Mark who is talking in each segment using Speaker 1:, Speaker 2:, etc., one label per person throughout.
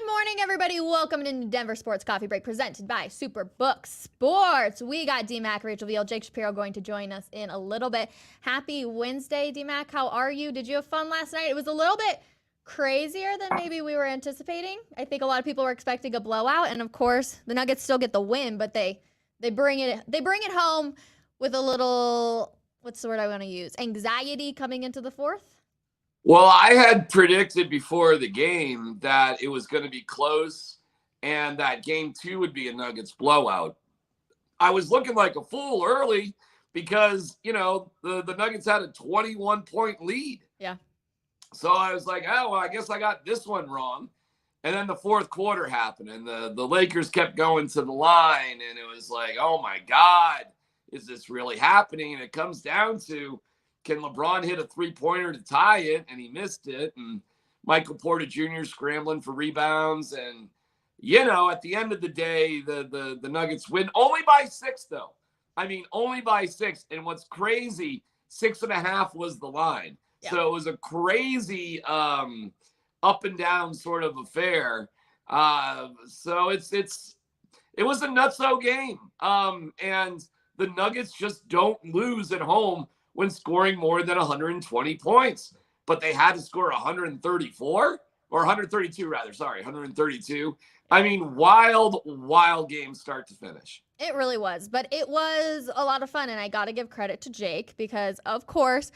Speaker 1: morning, everybody. Welcome to Denver Sports Coffee Break presented by Superbook Sports. We got D-Mac, Rachel Veal, Jake Shapiro going to join us in a little bit. Happy Wednesday, D-Mac. How are you? Did you have fun last night? It was a little bit crazier than maybe we were anticipating. I think a lot of people were expecting a blowout, and of course, the Nuggets still get the win, but they bring it home with a little, what's the word I want to use? Anxiety coming into the fourth.
Speaker 2: Well, I had predicted before the game that it was going to be close and that game 2 would be a Nuggets blowout. I was looking like a fool early because, the Nuggets had a 21-point lead.
Speaker 1: Yeah.
Speaker 2: So I was like, oh, well, I guess I got this one wrong. And then the fourth quarter happened and the Lakers kept going to the line. And it was like, oh, my God, is this really happening? And it comes down to, can LeBron hit a three-pointer to tie it? And he missed it. And Michael Porter Jr. scrambling for rebounds. And, at the end of the day, the Nuggets win only by 6, though. I mean, only by 6. And what's crazy, 6.5 was the line. Yeah. So it was a crazy up and down sort of affair. So it was a nutso game. And the Nuggets just don't lose at home when scoring more than 120 points. But they had to score 134 or 132 rather. Sorry, 132. I mean, wild game start to finish.
Speaker 1: It really was, but it was a lot of fun. And I got to give credit to Jake because, of course,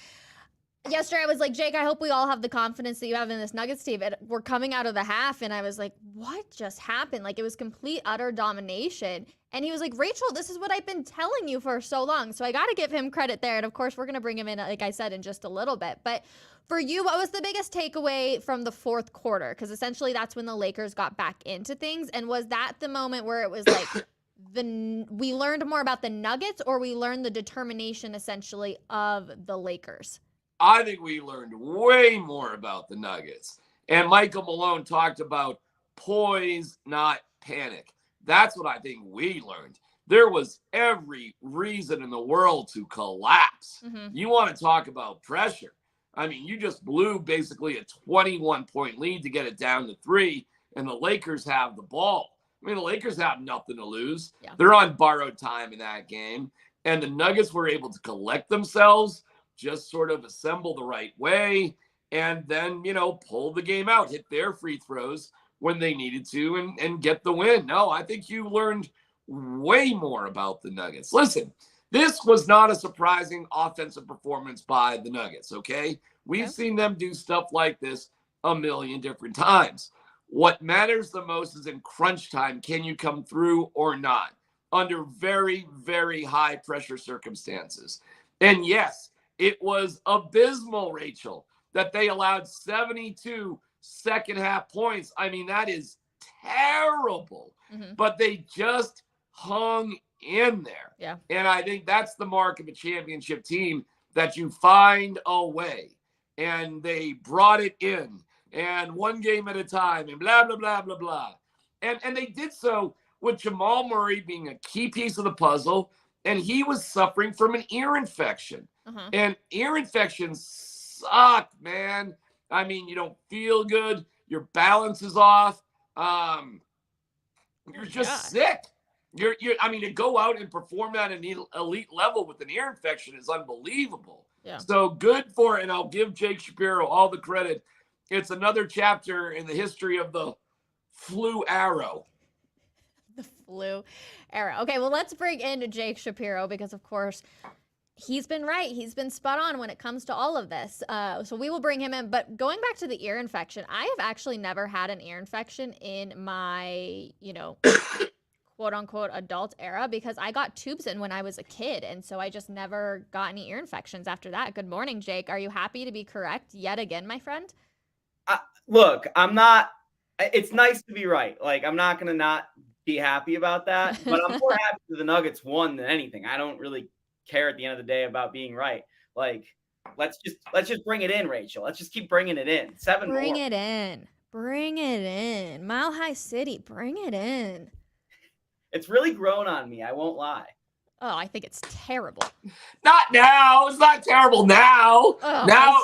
Speaker 1: yesterday I was like, Jake, I hope we all have the confidence that you have in this Nuggets team. We're coming out of the half, and I was like, what just happened? Like, it was complete, utter domination. And he was like, Rachel, this is what I've been telling you for so long. So I got to give him credit there. And, of course, we're going to bring him in, like I said, in just a little bit. But for you, what was the biggest takeaway from the fourth quarter? Because essentially that's when the Lakers got back into things. And was that the moment where it was like we learned more about the Nuggets, or we learned the determination essentially of the Lakers?
Speaker 2: I think we learned way more about the Nuggets. And Michael Malone talked about poise, not panic. That's what I think we learned. There was every reason in the world to collapse. Mm-hmm. You want to talk about pressure. I mean, you just blew basically a 21-point lead to get it down to 3, and the Lakers have the ball. I mean, the Lakers have nothing to lose. Yeah. They're on borrowed time in that game. And the Nuggets were able to collect themselves, just sort of assemble the right way, and then, pull the game out, hit their free throws when they needed to and get the win. No, I think you learned way more about the Nuggets. Listen, this was not a surprising offensive performance by the Nuggets, okay? We've seen them do stuff like this a million different times. What matters the most is in crunch time, can you come through or not under very, very high pressure circumstances? And yes, it was abysmal, Rachel, that they allowed 72 second half points. I mean, that is terrible. Mm-hmm. But they just hung in there. Yeah. And I think that's the mark of a championship team, that you find a way. And they brought it in, and one game at a time, and blah, blah, blah, blah, blah. And they did so with Jamal Murray being a key piece of the puzzle, and he was suffering from an ear infection. Uh-huh. And ear infections suck, man. I mean, you don't feel good. Your balance is off. You're just sick. I mean, to go out and perform at an elite level with an ear infection is unbelievable. Yeah. So good for it. And I'll give Jake Shapiro all the credit. It's another chapter in the history of the flu arrow.
Speaker 1: The flu arrow. Okay, well, let's bring in Jake Shapiro because, of course, he's been right. He's been spot on when it comes to all of this. So we will bring him in. But going back to the ear infection, I have actually never had an ear infection in my, quote unquote adult era, because I got tubes in when I was a kid. And so I just never got any ear infections after that. Good morning, Jake. Are you happy to be correct yet again, my friend?
Speaker 3: Look, I'm not, it's nice to be right. Like, I'm not going to not be happy about that, but I'm more happy that the Nuggets won than anything. I don't really care at the end of the day about being right. Like, let's just bring it in, Rachel. Let's just keep bringing it in.
Speaker 1: Bring it in. Mile High City, bring it in.
Speaker 3: It's really grown on me. I won't lie.
Speaker 1: Oh, I think it's terrible.
Speaker 2: Not now. It's not terrible now. Oh,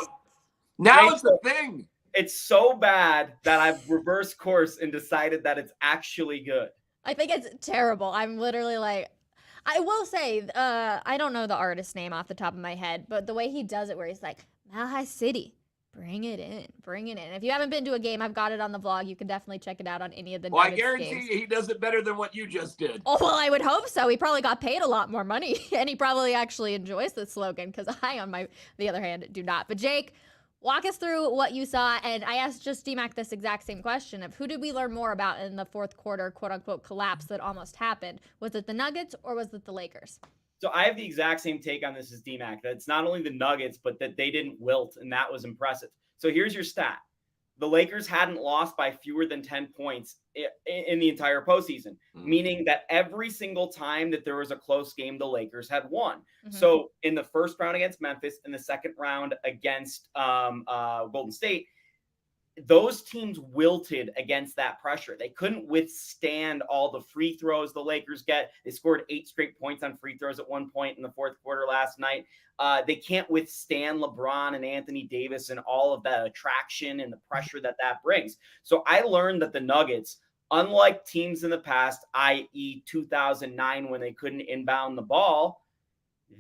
Speaker 2: now it's a thing.
Speaker 3: It's so bad that I've reversed course and decided that it's actually good.
Speaker 1: I think it's terrible. I'm literally like, I will say, I don't know the artist's name off the top of my head, but the way he does it, where he's like, Malhi City, bring it in, bring it in. If you haven't been to a game, I've got it on the vlog. You can definitely check it out on any of the
Speaker 2: Well, I
Speaker 1: Nuggets
Speaker 2: guarantee
Speaker 1: games.
Speaker 2: you he does it better than what you just did.
Speaker 1: Oh, well, I would hope so. He probably got paid a lot more money, and he probably actually enjoys the slogan, because I, on the other hand, do not. But Jake, walk us through what you saw, and I asked just DMAC this exact same question of who did we learn more about in the fourth quarter, quote-unquote, collapse that almost happened? Was it the Nuggets or was it the Lakers?
Speaker 3: So I have the exact same take on this as DMAC, that it's not only the Nuggets, but that they didn't wilt, and that was impressive. So here's your stat. The Lakers hadn't lost by fewer than 10 points in the entire postseason, meaning that every single time that there was a close game, the Lakers had won. So in the first round against Memphis, in the second round against Golden State, those teams wilted against that pressure. They couldn't withstand all the free throws the Lakers get. They scored 8 straight points on free throws at one point in the fourth quarter last night. They can't withstand LeBron and Anthony Davis and all of that attraction and the pressure that brings. So I learned that the Nuggets, unlike teams in the past, i.e. 2009 when they couldn't inbound the ball,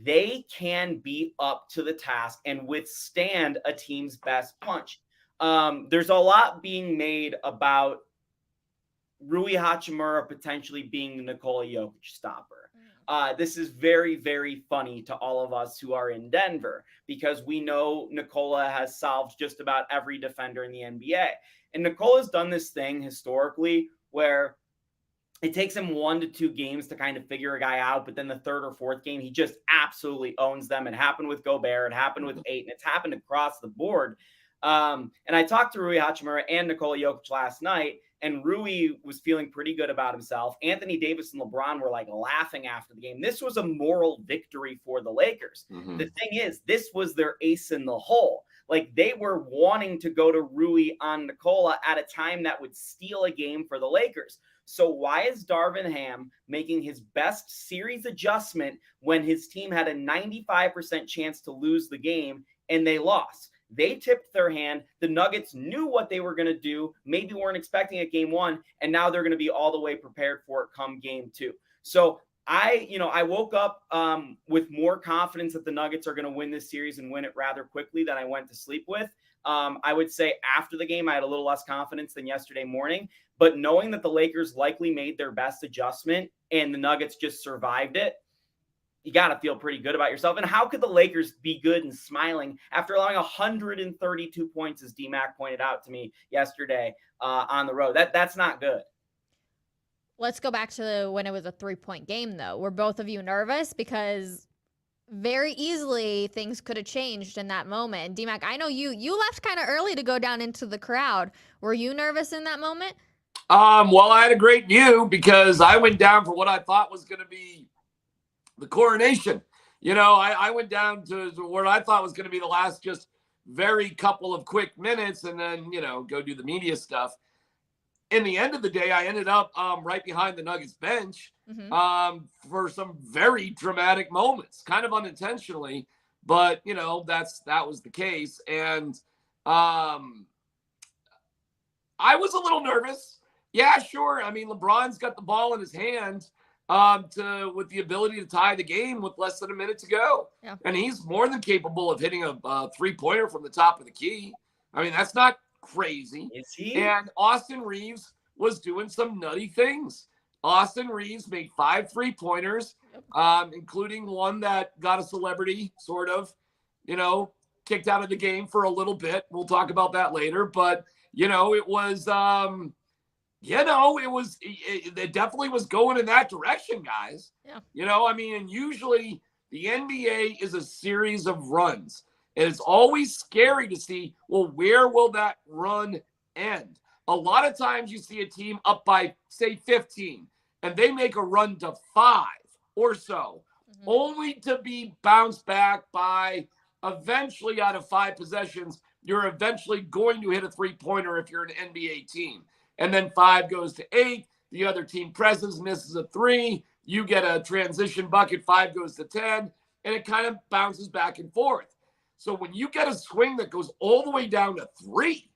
Speaker 3: they can be up to the task and withstand a team's best punch. There's a lot being made about Rui Hachimura potentially being the Nikola Jokic stopper. This is very, very funny to all of us who are in Denver, because we know Nikola has solved just about every defender in the NBA. And Nikola's done this thing historically where it takes him 1 to 2 games to kind of figure a guy out, but then the third or fourth game, he just absolutely owns them. It happened with Gobert, it happened with Ayton, it's happened across the board. And I talked to Rui Hachimura and Nikola Jokic last night, and Rui was feeling pretty good about himself. Anthony Davis and LeBron were like laughing after the game. This was a moral victory for the Lakers. The thing is, this was their ace in the hole. Like, they were wanting to go to Rui on Nikola at a time that would steal a game for the Lakers. So why is Darvin Ham making his best series adjustment when his team had a 95% chance to lose the game and they lost? They tipped their hand. The Nuggets knew what they were going to do, maybe weren't expecting it game 1, and now they're going to be all the way prepared for it come game 2. So I woke up with more confidence that the Nuggets are going to win this series and win it rather quickly than I went to sleep with. I would say after the game, I had a little less confidence than yesterday morning, but knowing that the Lakers likely made their best adjustment and the Nuggets just survived it, you got to feel pretty good about yourself. And how could the Lakers be good and smiling after allowing 132 points, as DMAC pointed out to me yesterday on the road? That's not good.
Speaker 1: Let's go back to when it was a 3-point game, though. Were both of you nervous? Because very easily things could have changed in that moment. And DMAC, I know you left kind of early to go down into the crowd. Were you nervous in that moment?
Speaker 2: Well, I had a great view because I went down for what I thought was going to be the coronation. I went down to where I thought was going to be the last just very couple of quick minutes and then, go do the media stuff. In the end of the day, I ended up right behind the Nuggets bench for some very dramatic moments, kind of unintentionally, but, that was the case. And I was a little nervous. Yeah, sure. I mean, LeBron's got the ball in his hand with the ability to tie the game with less than a minute to go. Yeah. And he's more than capable of hitting a 3-pointer from the top of the key. I mean, that's not crazy.
Speaker 3: Is he?
Speaker 2: And Austin Reeves was doing some nutty things. Austin Reeves made 5 3-pointers, including one that got a celebrity sort of, kicked out of the game for a little bit. We'll talk about that later. But, it was it definitely was going in that direction, guys. Yeah. And usually the NBA is a series of runs. And it's always scary to see, well, where will that run end? A lot of times you see a team up by, say, 15, and they make a run to 5 or so, only to be bounced back by eventually out of 5 possessions, you're eventually going to hit a 3-pointer if you're an NBA team. And then 5 goes to 8. The other team presses, misses a 3. You get a transition bucket. 5 goes to 10. And it kind of bounces back and forth. So when you get a swing that goes all the way down to 3,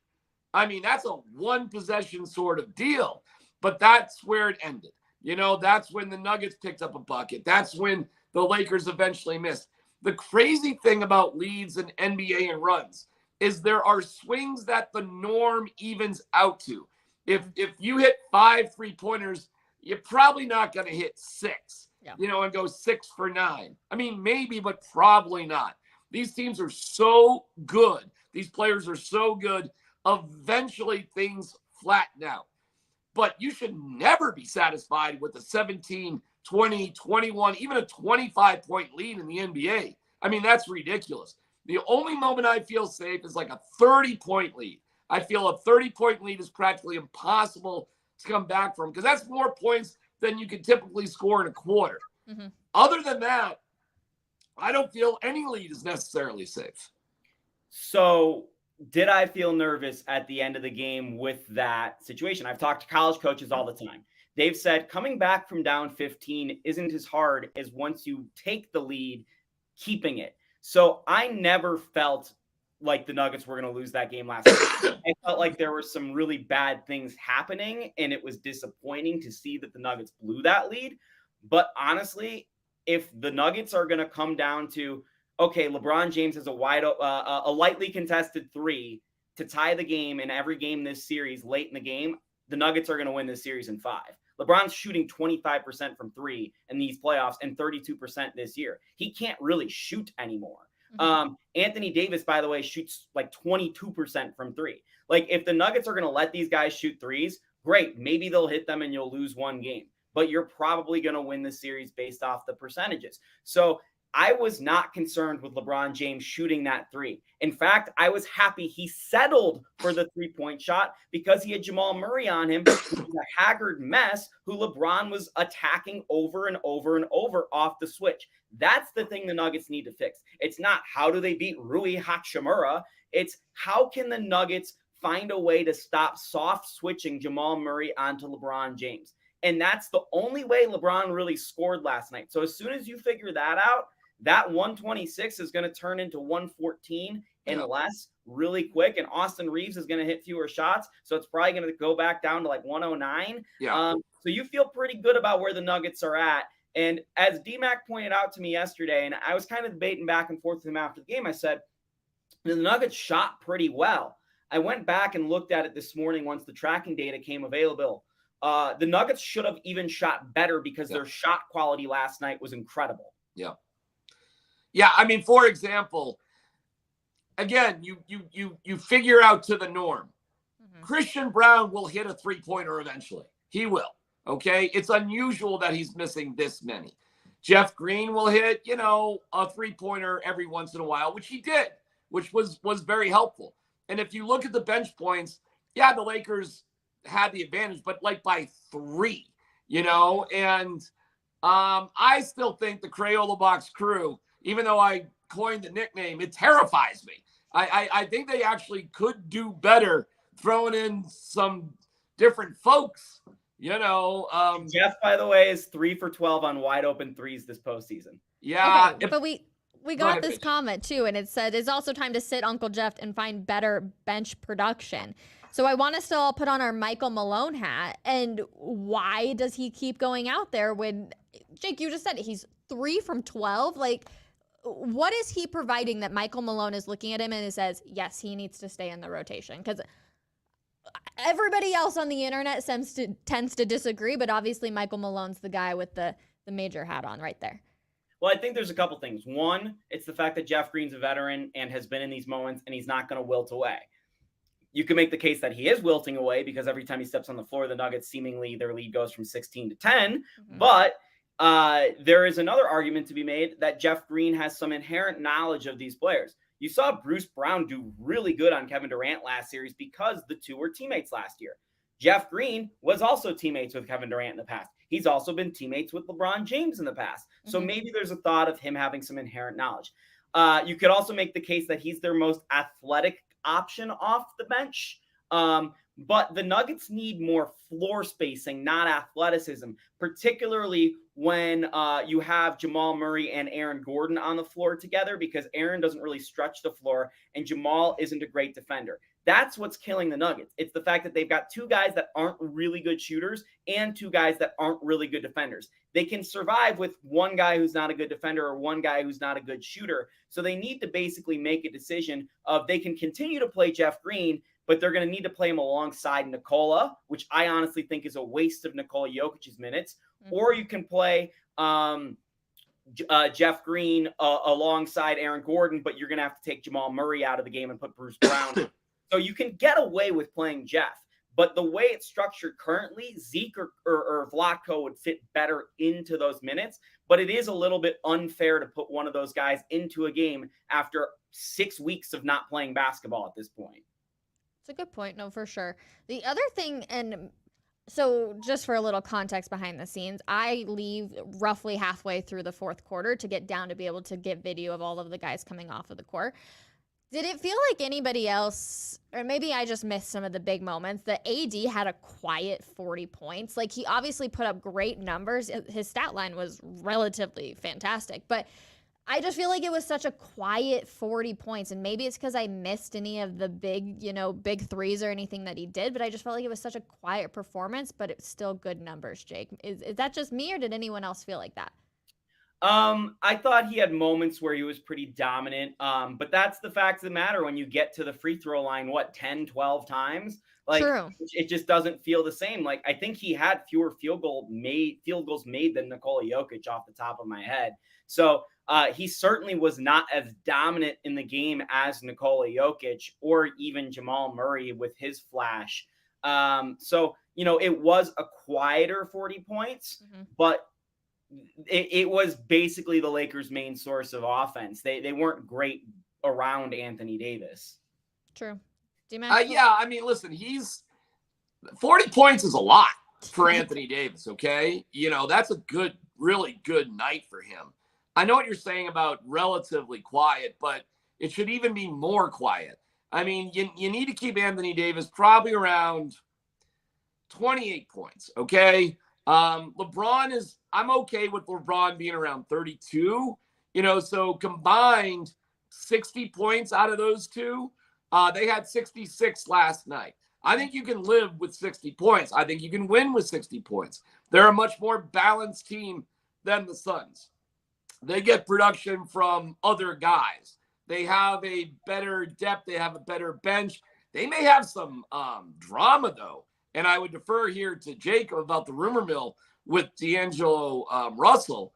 Speaker 2: I mean, that's a one possession sort of deal, but that's where it ended. That's when the Nuggets picked up a bucket. That's when the Lakers eventually missed. The crazy thing about leads and NBA and runs is there are swings that the norm evens out to. If you hit 5 3-pointers, you're probably not going to hit 6, and go 6 for 9. I mean, maybe, but probably not. These teams are so good. These players are so good. Eventually, things flatten out. But you should never be satisfied with a 17, 20, 21, even a 25-point lead in the NBA. I mean, that's ridiculous. The only moment I feel safe is like a 30-point lead. I feel a 30-point lead is practically impossible to come back from because that's more points than you can typically score in a quarter. Mm-hmm. Other than that, I don't feel any lead is necessarily safe.
Speaker 3: So did I feel nervous at the end of the game with that situation? I've talked to college coaches all the time. They've said coming back from down 15 isn't as hard as once you take the lead, keeping it. So I never felt like the Nuggets were going to lose that game last night. I felt like there were some really bad things happening, and it was disappointing to see that the Nuggets blew that lead. But honestly, if the Nuggets are going to come down to, okay, LeBron James has a lightly contested 3 to tie the game in every game this series late in the game, the Nuggets are going to win this series in 5. LeBron's shooting 25% from 3 in these playoffs and 32% this year. He can't really shoot anymore. Mm-hmm. Anthony Davis, by the way, shoots like 22% from 3. Like, if the Nuggets are going to let these guys shoot threes, great. Maybe they'll hit them and you'll lose one game. But you're probably going to win the series based off the percentages. So I was not concerned with LeBron James shooting that 3. In fact, I was happy he settled for the 3-point shot because he had Jamal Murray on him, who was a haggard mess who LeBron was attacking over and over and over off the switch. That's the thing the Nuggets need to fix. It's not how do they beat Rui Hachimura. It's how can the Nuggets find a way to stop soft switching Jamal Murray onto LeBron James. And that's the only way LeBron really scored last night. So as soon as you figure that out, that 126 is going to turn into 114 and less really quick. And Austin Reeves is going to hit fewer shots. So it's probably going to go back down to like 109. Yeah. So you feel pretty good about where the Nuggets are at. And as D-Mac pointed out to me yesterday, and I was kind of debating back and forth with him after the game, I said, the Nuggets shot pretty well. I went back and looked at it this morning once the tracking data came available. The Nuggets should have even shot better because their shot quality last night was incredible.
Speaker 2: Yeah. Yeah, I mean, for example, again, you figure out to the norm. Mm-hmm. Christian Brown will hit a 3-pointer eventually. He will. Okay, it's unusual that he's missing this many. Jeff Green will hit, a 3-pointer every once in a while, which he did, which was very helpful. And if you look at the bench points, the Lakers had the advantage, but like by 3, and I still think the Crayola Box crew, even though I coined the nickname, it terrifies me. I think they actually could do better throwing in some different folks,
Speaker 3: Jeff, by the way, is 3 for 12 on wide open threes this postseason.
Speaker 1: Yeah. Okay, but we got this comment too, and it said it's also time to sit Uncle Jeff and find better bench production. So I want us to all put on our Michael Malone hat. And why does he keep going out there when, Jake, you just said it, he's 3 from 12? Like, what is he providing that Michael Malone is looking at him and says, yes, he needs to stay in the rotation? Because everybody else on the internet tends to disagree, but obviously Michael Malone's the guy with the major hat on right there.
Speaker 3: Well, I think there's a couple things. One, it's the fact that Jeff Green's a veteran and has been in these moments, and he's not going to wilt away. You can make the case that he is wilting away because every time he steps on the floor, the Nuggets seemingly their lead goes from 16 to 10. Mm-hmm. But there is another argument to be made that Jeff Green has some inherent knowledge of these players. You saw Bruce Brown do really good on Kevin Durant last series because the two were teammates last year. Jeff Green was also teammates with Kevin Durant in the past. He's also been teammates with LeBron James in the past. So maybe there's a thought of him having some inherent knowledge. You could also make the case that he's their most athletic option off the bench. But the Nuggets need more floor spacing, not athleticism, particularly when you have Jamal Murray and Aaron Gordon on the floor together, because Aaron doesn't really stretch the floor and Jamal isn't a great defender. That's what's killing the Nuggets. It's the fact that they've got two guys that aren't really good shooters and two guys that aren't really good defenders. They can survive with one guy who's not a good defender or one guy who's not a good shooter. So they need to basically make a decision of they can continue to play Jeff Green, but they're going to need to play him alongside Nikola, which I honestly think is a waste of Nikola Jokic's minutes. Mm-hmm. Or you can play Jeff Green alongside Aaron Gordon, but you're going to have to take Jamal Murray out of the game and put Bruce Brown. So you can get away with playing Jeff. But the way it's structured currently, Zeke or Vlatko would fit better into those minutes. But it is a little bit unfair to put one of those guys into a game after 6 weeks of not playing basketball at this point.
Speaker 1: It's a good point. No, for sure. The other thing, and so just for a little context behind the scenes, I leave roughly halfway through the fourth quarter to get down to be able to get video of all of the guys coming off of the court. Did it feel like anybody else, or maybe I just missed some of the big moments, that AD had a quiet 40 points? Like, he obviously put up great numbers. His stat line was relatively fantastic, but I just feel like it was such a quiet 40 points, and maybe it's because I missed any of the big threes or anything that he did, but I just felt like it was such a quiet performance, but it's still good numbers, Jake. Is that just me, or did anyone else feel like that?
Speaker 3: I thought he had moments where he was pretty dominant, but that's the fact of the matter when you get to the free throw line, 10, 12 times? Like,
Speaker 1: True.
Speaker 3: It just doesn't feel the same. Like, I think he had fewer field goals made than Nikola Jokic off the top of my head. So he certainly was not as dominant in the game as Nikola Jokic or even Jamal Murray with his flash. So, it was a quieter 40 points, but it was basically the Lakers' main source of offense. They weren't great around Anthony Davis.
Speaker 1: True.
Speaker 2: Yeah, I mean, listen, 40 points is a lot for Anthony Davis, okay? That's a really good night for him. I know what you're saying about relatively quiet, but it should even be more quiet. I mean, you need to keep Anthony Davis probably around 28 points, okay? I'm okay with LeBron being around 32, so combined 60 points out of those two. They had 66 last night. I think you can live with 60 points. I think you can win with 60 points. They're a much more balanced team than the Suns. They get production from other guys. They have a better depth. They have a better bench. They may have some drama, though. And I would defer here to Jacob about the rumor mill with D'Angelo Russell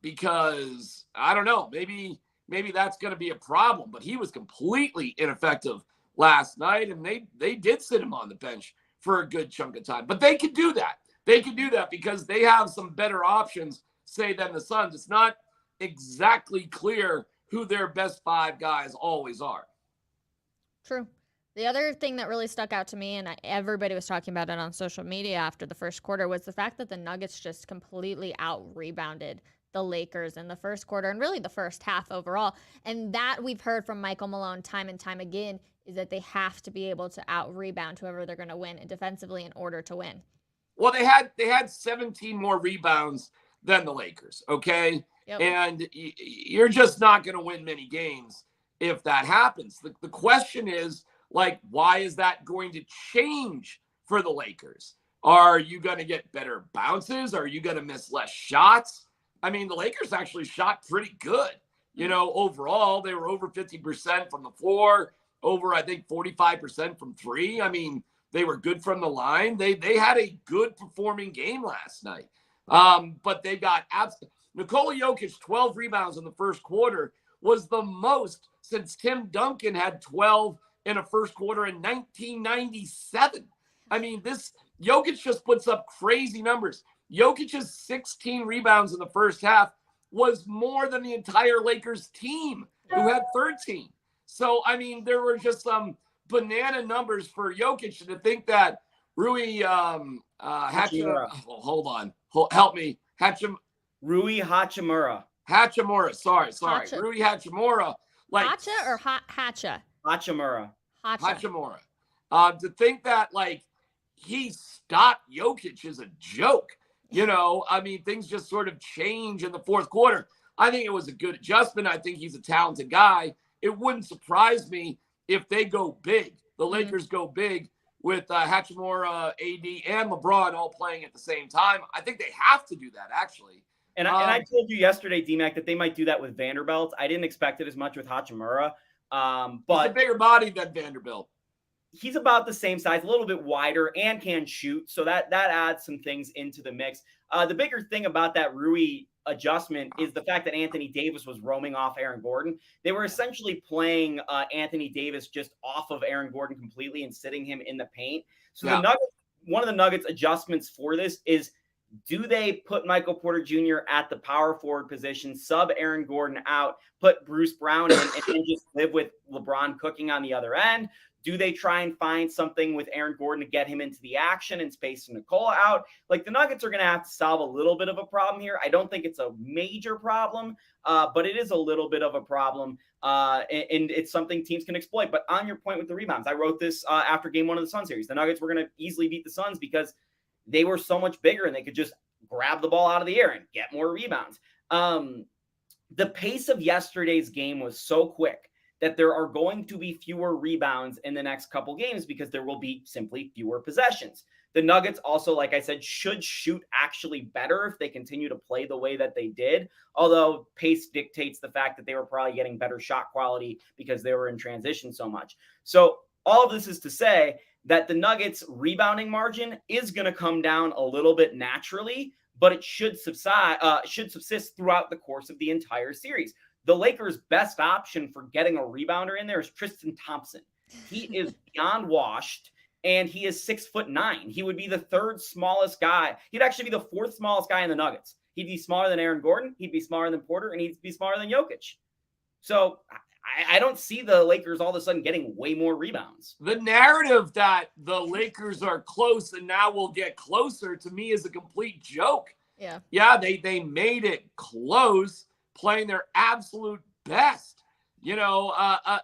Speaker 2: because, I don't know, maybe that's going to be a problem. But he was completely ineffective last night, and they did sit him on the bench for a good chunk of time. But they could do that. They could do that because they have some better options, say, than the Suns. It's not exactly clear who their best five guys always are. True.
Speaker 1: The other thing that really stuck out to me, and everybody was talking about it on social media after the first quarter, was the fact that the Nuggets just completely out-rebounded the Lakers in the first quarter and really the first half overall. And that we've heard from Michael Malone time and time again is that they have to be able to out-rebound whoever they're going to win defensively in order to win.
Speaker 2: Well, they had 17 more rebounds than the Lakers, okay? Yep. And you're just not going to win many games if that happens. The question is, why is that going to change for the Lakers? Are you going to get better bounces? Are you going to miss less shots? I mean, the Lakers actually shot pretty good. Overall, they were over 50% from the floor, over, I think, 45% from three. I mean, they were good from the line. They had a good performing game last night. But they got Nikola Jokic, 12 rebounds in the first quarter, was the most since Tim Duncan had 12 in a first quarter in 1997. I mean, this Jokic just puts up crazy numbers. Jokic's 16 rebounds in the first half was more than the entire Lakers team, who had 13. So, I mean, there were just some banana numbers for Jokic. To think that Rui Hachimura, hold on, help me,
Speaker 3: Rui Hachimura.
Speaker 2: Sorry. Rui Hachimura.
Speaker 1: Hacha or Hacha?
Speaker 3: Hachimura.
Speaker 2: To think that, he stopped Jokic is a joke. I mean, things just sort of change in the fourth quarter. I think it was a good adjustment. I think he's a talented guy. It wouldn't surprise me if they go big the Lakers go big with Hachimura, AD, and LeBron all playing at the same time. I think they have to do that, actually.
Speaker 3: And I told you yesterday, D-Mac, that they might do that with Vanderbilt. I didn't expect it as much with Hachimura. But
Speaker 2: he's a bigger body than Vanderbilt.
Speaker 3: He's about the same size, a little bit wider, and can shoot. So that adds some things into the mix. The bigger thing about that Rui adjustment is the fact that Anthony Davis was roaming off Aaron Gordon. They were essentially playing Anthony Davis just off of Aaron Gordon completely and sitting him in the paint. So the Nuggets, one of the Nuggets adjustments for this is, do they put Michael Porter Jr. at the power forward position, sub Aaron Gordon out, put Bruce Brown in, and then just live with LeBron cooking on the other end? Do they try and find something with Aaron Gordon to get him into the action and space Nikola out? Like, the Nuggets are going to have to solve a little bit of a problem here. I don't think it's a major problem, but it is a little bit of a problem, and it's something teams can exploit. But on your point with the rebounds, I wrote this after game 1 of the Sun series. The Nuggets were going to easily beat the Suns because they were so much bigger and they could just grab the ball out of the air and get more rebounds. The pace of yesterday's game was so quick that there are going to be fewer rebounds in the next couple games because there will be simply fewer possessions. The Nuggets also, like I said, should shoot actually better if they continue to play the way that they did, although pace dictates the fact that they were probably getting better shot quality because they were in transition so much. So all of this is to say that the Nuggets' rebounding margin is going to come down a little bit naturally, but it should subsist throughout the course of the entire series. The Lakers' best option for getting a rebounder in there is Tristan Thompson. He is beyond washed, and he is 6'9". He would be the 3rd smallest guy. He'd actually be the 4th smallest guy in the Nuggets. He'd be smaller than Aaron Gordon. He'd be smaller than Porter, and he'd be smaller than Jokic. So I don't see the Lakers all of a sudden getting way more rebounds.
Speaker 2: The narrative that the Lakers are close and now will get closer, to me, is a complete joke. Yeah, they made it close, playing their absolute best.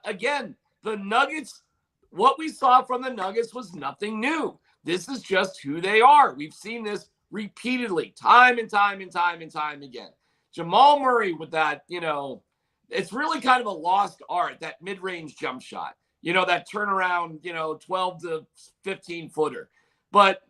Speaker 2: Again, the Nuggets, what we saw from the Nuggets was nothing new. This is just who they are. We've seen this repeatedly, time and time again. Jamal Murray with that, it's really kind of a lost art, that mid-range jump shot, that turnaround, 12 to 15 footer. But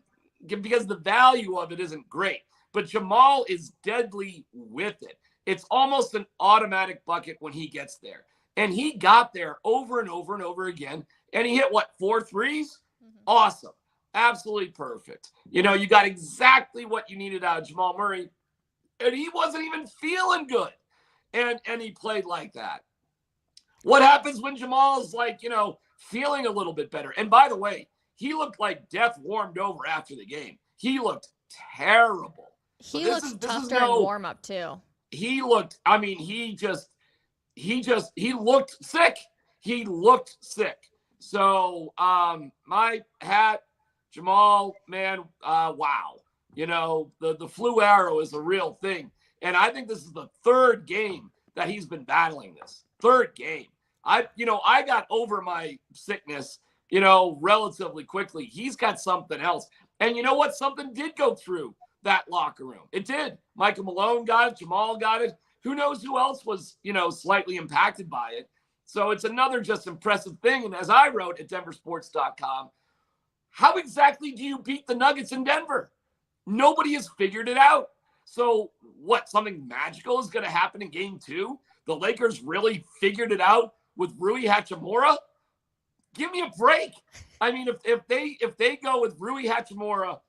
Speaker 2: because the value of it isn't great, but Jamal is deadly with it. It's almost an automatic bucket when he gets there. And he got there over and over and over again. And he hit, 4 threes? Awesome. Absolutely perfect. You got exactly what you needed out of Jamal Murray. And he wasn't even feeling good. And he played like that. What happens when Jamal's feeling a little bit better? And by the way, he looked like death warmed over after the game. He looked terrible.
Speaker 1: He looked tough during warm-up too.
Speaker 2: He looked, he looked sick. He looked sick. So my hat, Jamal, man, wow. The flu arrow is a real thing. And I think this is the 3rd game that he's been battling this. 3rd game. I got over my sickness, relatively quickly. He's got something else. And you know what? Something did go through that locker room. It did. Michael Malone got it. Jamal got it. Who knows who else was, slightly impacted by it. So it's another just impressive thing. And as I wrote at denversports.com, how exactly do you beat the Nuggets in Denver? Nobody has figured it out. So what, something magical is going to happen in game 2? The Lakers really figured it out with Rui Hachimura? Give me a break. If they go with Rui Hachimura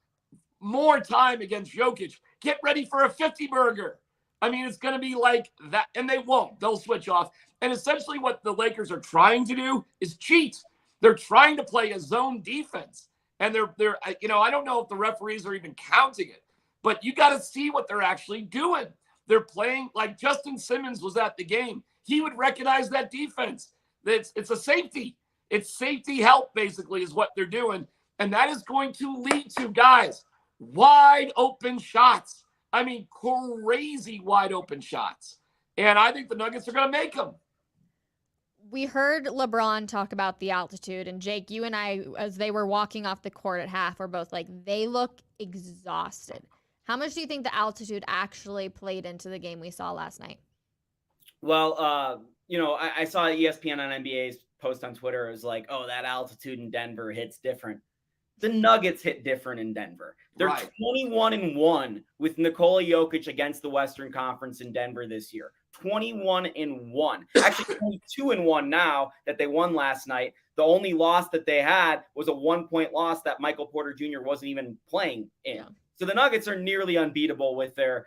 Speaker 2: more time against Jokic, get ready for a 50-burger. It's going to be like that, and they won't. They'll switch off. And essentially what the Lakers are trying to do is cheat. They're trying to play a zone defense. And they're I don't know if the referees are even counting it, but you got to see what they're actually doing. They're playing like Justin Simmons was at the game. He would recognize that defense. It's a safety. It's safety help, basically, is what they're doing. And that is going to lead to, guys, wide open shots. Crazy wide open shots. And I think the Nuggets are going to make them.
Speaker 1: We heard LeBron talk about the altitude, and Jake, you and I, as they were walking off the court at half, were both like, they look exhausted. How much do you think the altitude actually played into the game we saw last night?
Speaker 3: Well, I saw ESPN on NBA's post on Twitter. It was like, oh, that altitude in Denver hits different. The Nuggets hit different in Denver. They're
Speaker 2: Right.
Speaker 3: 21-1 with Nikola Jokic against the Western Conference in Denver this year. 21-1. Actually, 22-1 now that they won last night. The only loss that they had was a 1-point loss that Michael Porter Jr. wasn't even playing in.
Speaker 1: Yeah.
Speaker 3: So the Nuggets are nearly unbeatable with their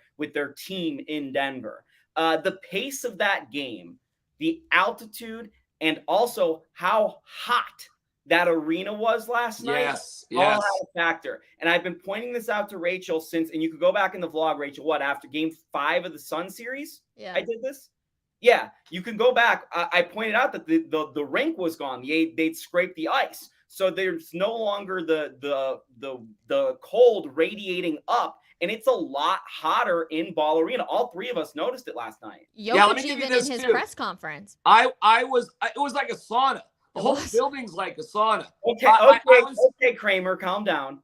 Speaker 3: team in Denver. The pace of that game, the altitude, and also how hot that arena was last night, all had a factor. And I've been pointing this out to Rachel since, and you could go back in the vlog, Rachel, after game 5 of the Sun series?
Speaker 1: Yeah.
Speaker 3: I did this? Yeah, you can go back. I pointed out that the rink was gone. They'd scraped the ice. So there's no longer the cold radiating up, and it's a lot hotter in Ball Arena. All three of us noticed it last night.
Speaker 1: Jokic even in his press conference.
Speaker 2: It was like a sauna. The whole building's like a sauna.
Speaker 3: Okay, Kramer, calm down.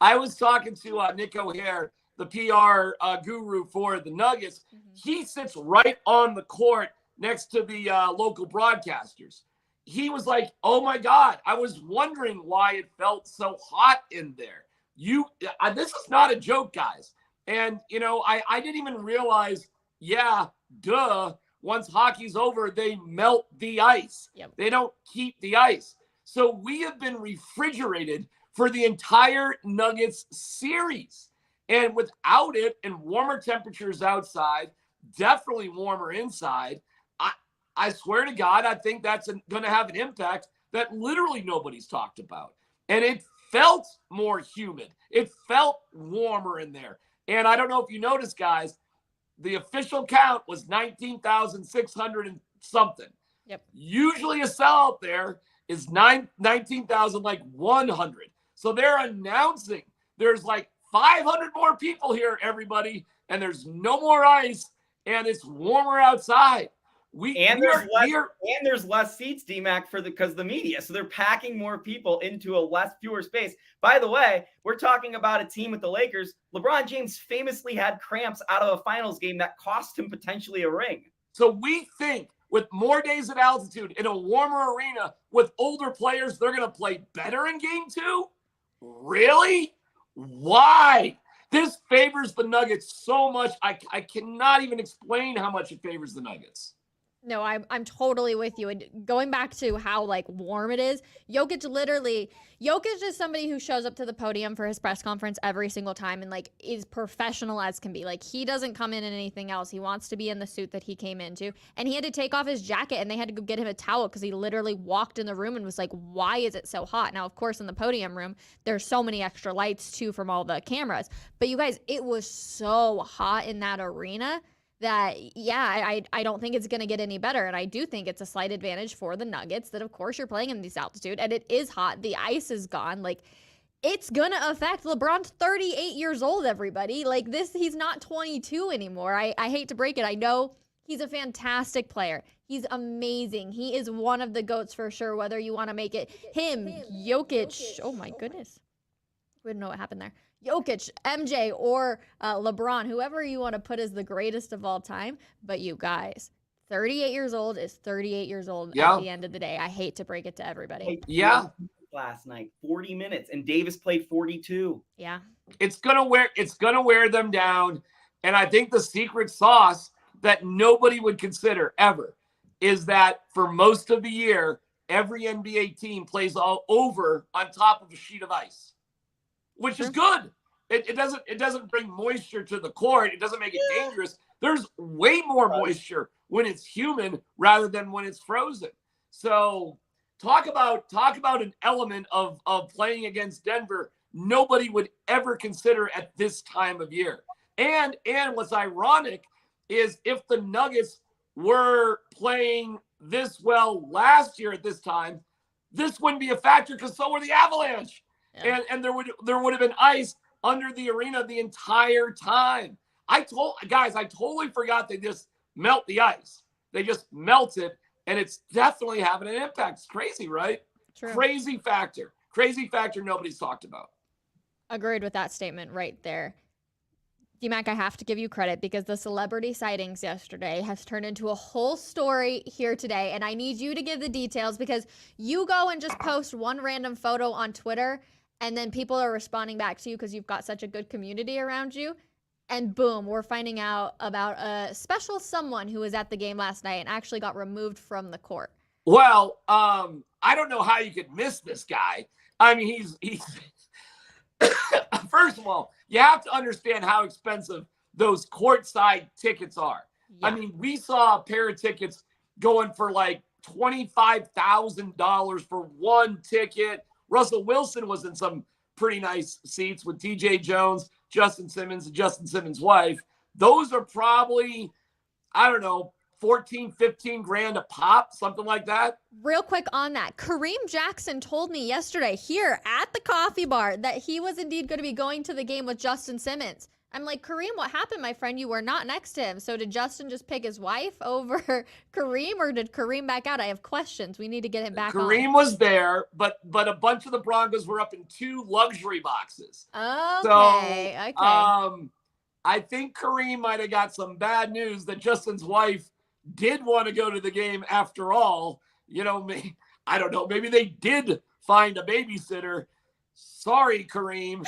Speaker 2: I was talking to Nick O'Hare, the PR guru for the Nuggets.
Speaker 1: Mm-hmm.
Speaker 2: He sits right on the court next to the local broadcasters. He was like, oh my God, I was wondering why it felt so hot in there. This is not a joke, guys. And, I didn't even realize, once hockey's over, they melt the ice.
Speaker 1: Yep.
Speaker 2: They don't keep the ice. So we have been refrigerated for the entire Nuggets series. And without it and warmer temperatures outside, definitely warmer inside, I swear to God, I think that's going to have an impact that literally nobody's talked about. And it felt more humid. It felt warmer in there. And I don't know if you noticed, guys, the official count was 19,600 and something.
Speaker 1: Yep.
Speaker 2: Usually a sellout there is 19,100. So they're announcing there's like 500 more people here, everybody, and there's no more ice, and it's warmer outside.
Speaker 3: There's less seats, DMAC, because the media. So they're packing more people into fewer space. By the way, we're talking about a team with the Lakers. LeBron James famously had cramps out of a finals game that cost him potentially a ring.
Speaker 2: So we think with more days at altitude in a warmer arena with older players, they're going to play better in game 2? Really? Why? This favors the Nuggets so much. I cannot even explain how much it favors the Nuggets.
Speaker 1: No, I'm totally with you. And going back to how warm it is, Jokic is somebody who shows up to the podium for his press conference every single time and is professional as can be. He doesn't come in anything else. He wants to be in the suit that he came into. And he had to take off his jacket and they had to go get him a towel because he literally walked in the room and was like, why is it so hot? Now, of course, in the podium room, there's so many extra lights too from all the cameras. But you guys, it was so hot in that arena that, I don't think it's going to get any better. And I do think it's a slight advantage for the Nuggets that, of course, you're playing in this altitude and it is hot. The ice is gone. It's going to affect LeBron's 38 years old, everybody. He's not 22 anymore. I hate to break it. I know he's a fantastic player. He's amazing. He is one of the GOATs for sure, whether you want to make it him, Jokic. Oh, my goodness. We don't know what happened there. Jokic, MJ, or LeBron, whoever you want to put as the greatest of all time. But you guys, 38 years old is 38 years old at the end of the day. I hate to break it to everybody.
Speaker 3: Last night, 40 minutes, and Davis played 42.
Speaker 1: Yeah.
Speaker 2: It's gonna wear them down. And I think the secret sauce that nobody would consider ever is that for most of the year, every NBA team plays all over on top of a sheet of ice. Which is good. It doesn't bring moisture to the court. It doesn't make it dangerous. There's way more moisture when it's humid rather than when it's frozen. So talk about an element of playing against Denver nobody would ever consider at this time of year. And what's ironic is if the Nuggets were playing this well last year at this time, this wouldn't be a factor because so were the Avalanche. Yeah. And there would have been ice under the arena the entire time. I totally forgot they just melt the ice. They just melt it, and it's definitely having an impact. It's crazy, right?
Speaker 1: True. Crazy factor nobody's talked about. Agreed with that statement right there. D-Mac, I have to give you credit because the celebrity sightings yesterday has turned into a whole story here today. And I need you to give the details because you go and just post one random photo on Twitter and then people are responding back to you because you've got such a good community around you. And boom, we're finding out about a special someone who was at the game last night and actually got removed from the court.
Speaker 2: Well, I don't know how you could miss this guy. I mean, he's first of all, you have to understand how expensive those courtside tickets are.
Speaker 1: Yeah.
Speaker 2: I mean, we saw a pair of tickets going for like $25,000 for one ticket. Russell Wilson was in some pretty nice seats with DJ Jones, Justin Simmons, and Justin Simmons' wife. Those are probably, I don't know, 14, 15 grand a pop, something like that.
Speaker 1: Real quick on that, Kareem Jackson told me yesterday here at the coffee bar that he was indeed going to be going to the game with Justin Simmons. I'm like, Kareem, what happened, my friend? You were not next to him. So did Justin just pick his wife over Kareem, or did Kareem back out? I have questions. We need to get him back
Speaker 2: Kareem
Speaker 1: on.
Speaker 2: was there, but a bunch of the Broncos were up in 2 luxury boxes.
Speaker 1: Okay.
Speaker 2: So, I think Kareem might have got some bad news that Justin's wife did want to go to the game after all. You know, I don't know. Maybe they did find a babysitter. Sorry, Kareem.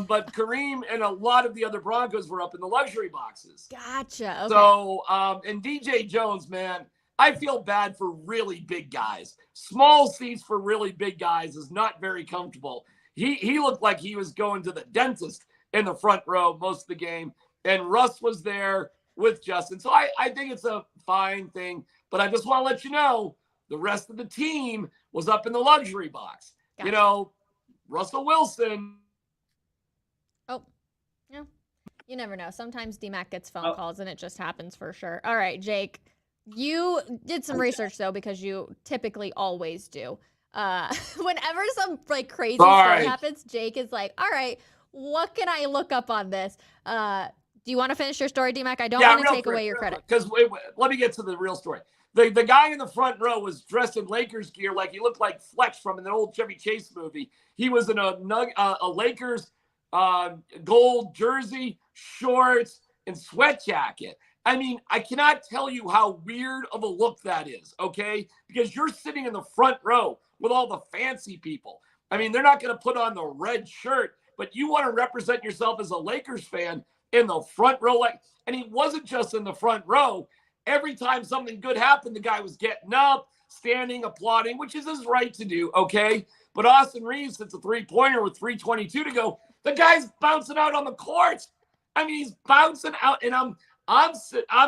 Speaker 2: But Kareem and a lot of the other Broncos were up in the luxury boxes.
Speaker 1: Gotcha. Okay.
Speaker 2: So, and DJ Jones, man, I feel bad for really big guys. Small seats for really big guys is not very comfortable. He looked like he was going to the dentist in the front row most of the game. And Russ was there with Justin. So I think it's a fine thing. But I just want to let you know, the rest of the team was up in the luxury box.
Speaker 1: Gotcha.
Speaker 2: You know, Russell Wilson.
Speaker 1: Oh, yeah. You never know. Sometimes DMAC gets phone calls and it just happens for sure. All right, Jake, you did some research though, because you typically always do. Whenever some like crazy story happens, Jake is like, all right, what can I look up on this? Do you want to finish your story, DMAC? I don't want to take away your credit.
Speaker 2: Because let me get to the real story. The guy in the front row was dressed in Lakers gear, like he looked like Fletch from an old Chevy Chase movie. He was in a Lakers gold jersey, shorts, and sweat jacket. I mean, I cannot tell you how weird of a look that is, okay? Because you're sitting in the front row with all the fancy people. I mean, they're not going to put on the red shirt, but you want to represent yourself as a Lakers fan in the front row. And he wasn't just in the front row. Every time something good happened, the guy was getting up, standing, applauding, which is his right to do, okay? But Austin Reeves hits a three-pointer with 3:22 to go. The guy's bouncing out on the court. I mean, he's bouncing out, and I'm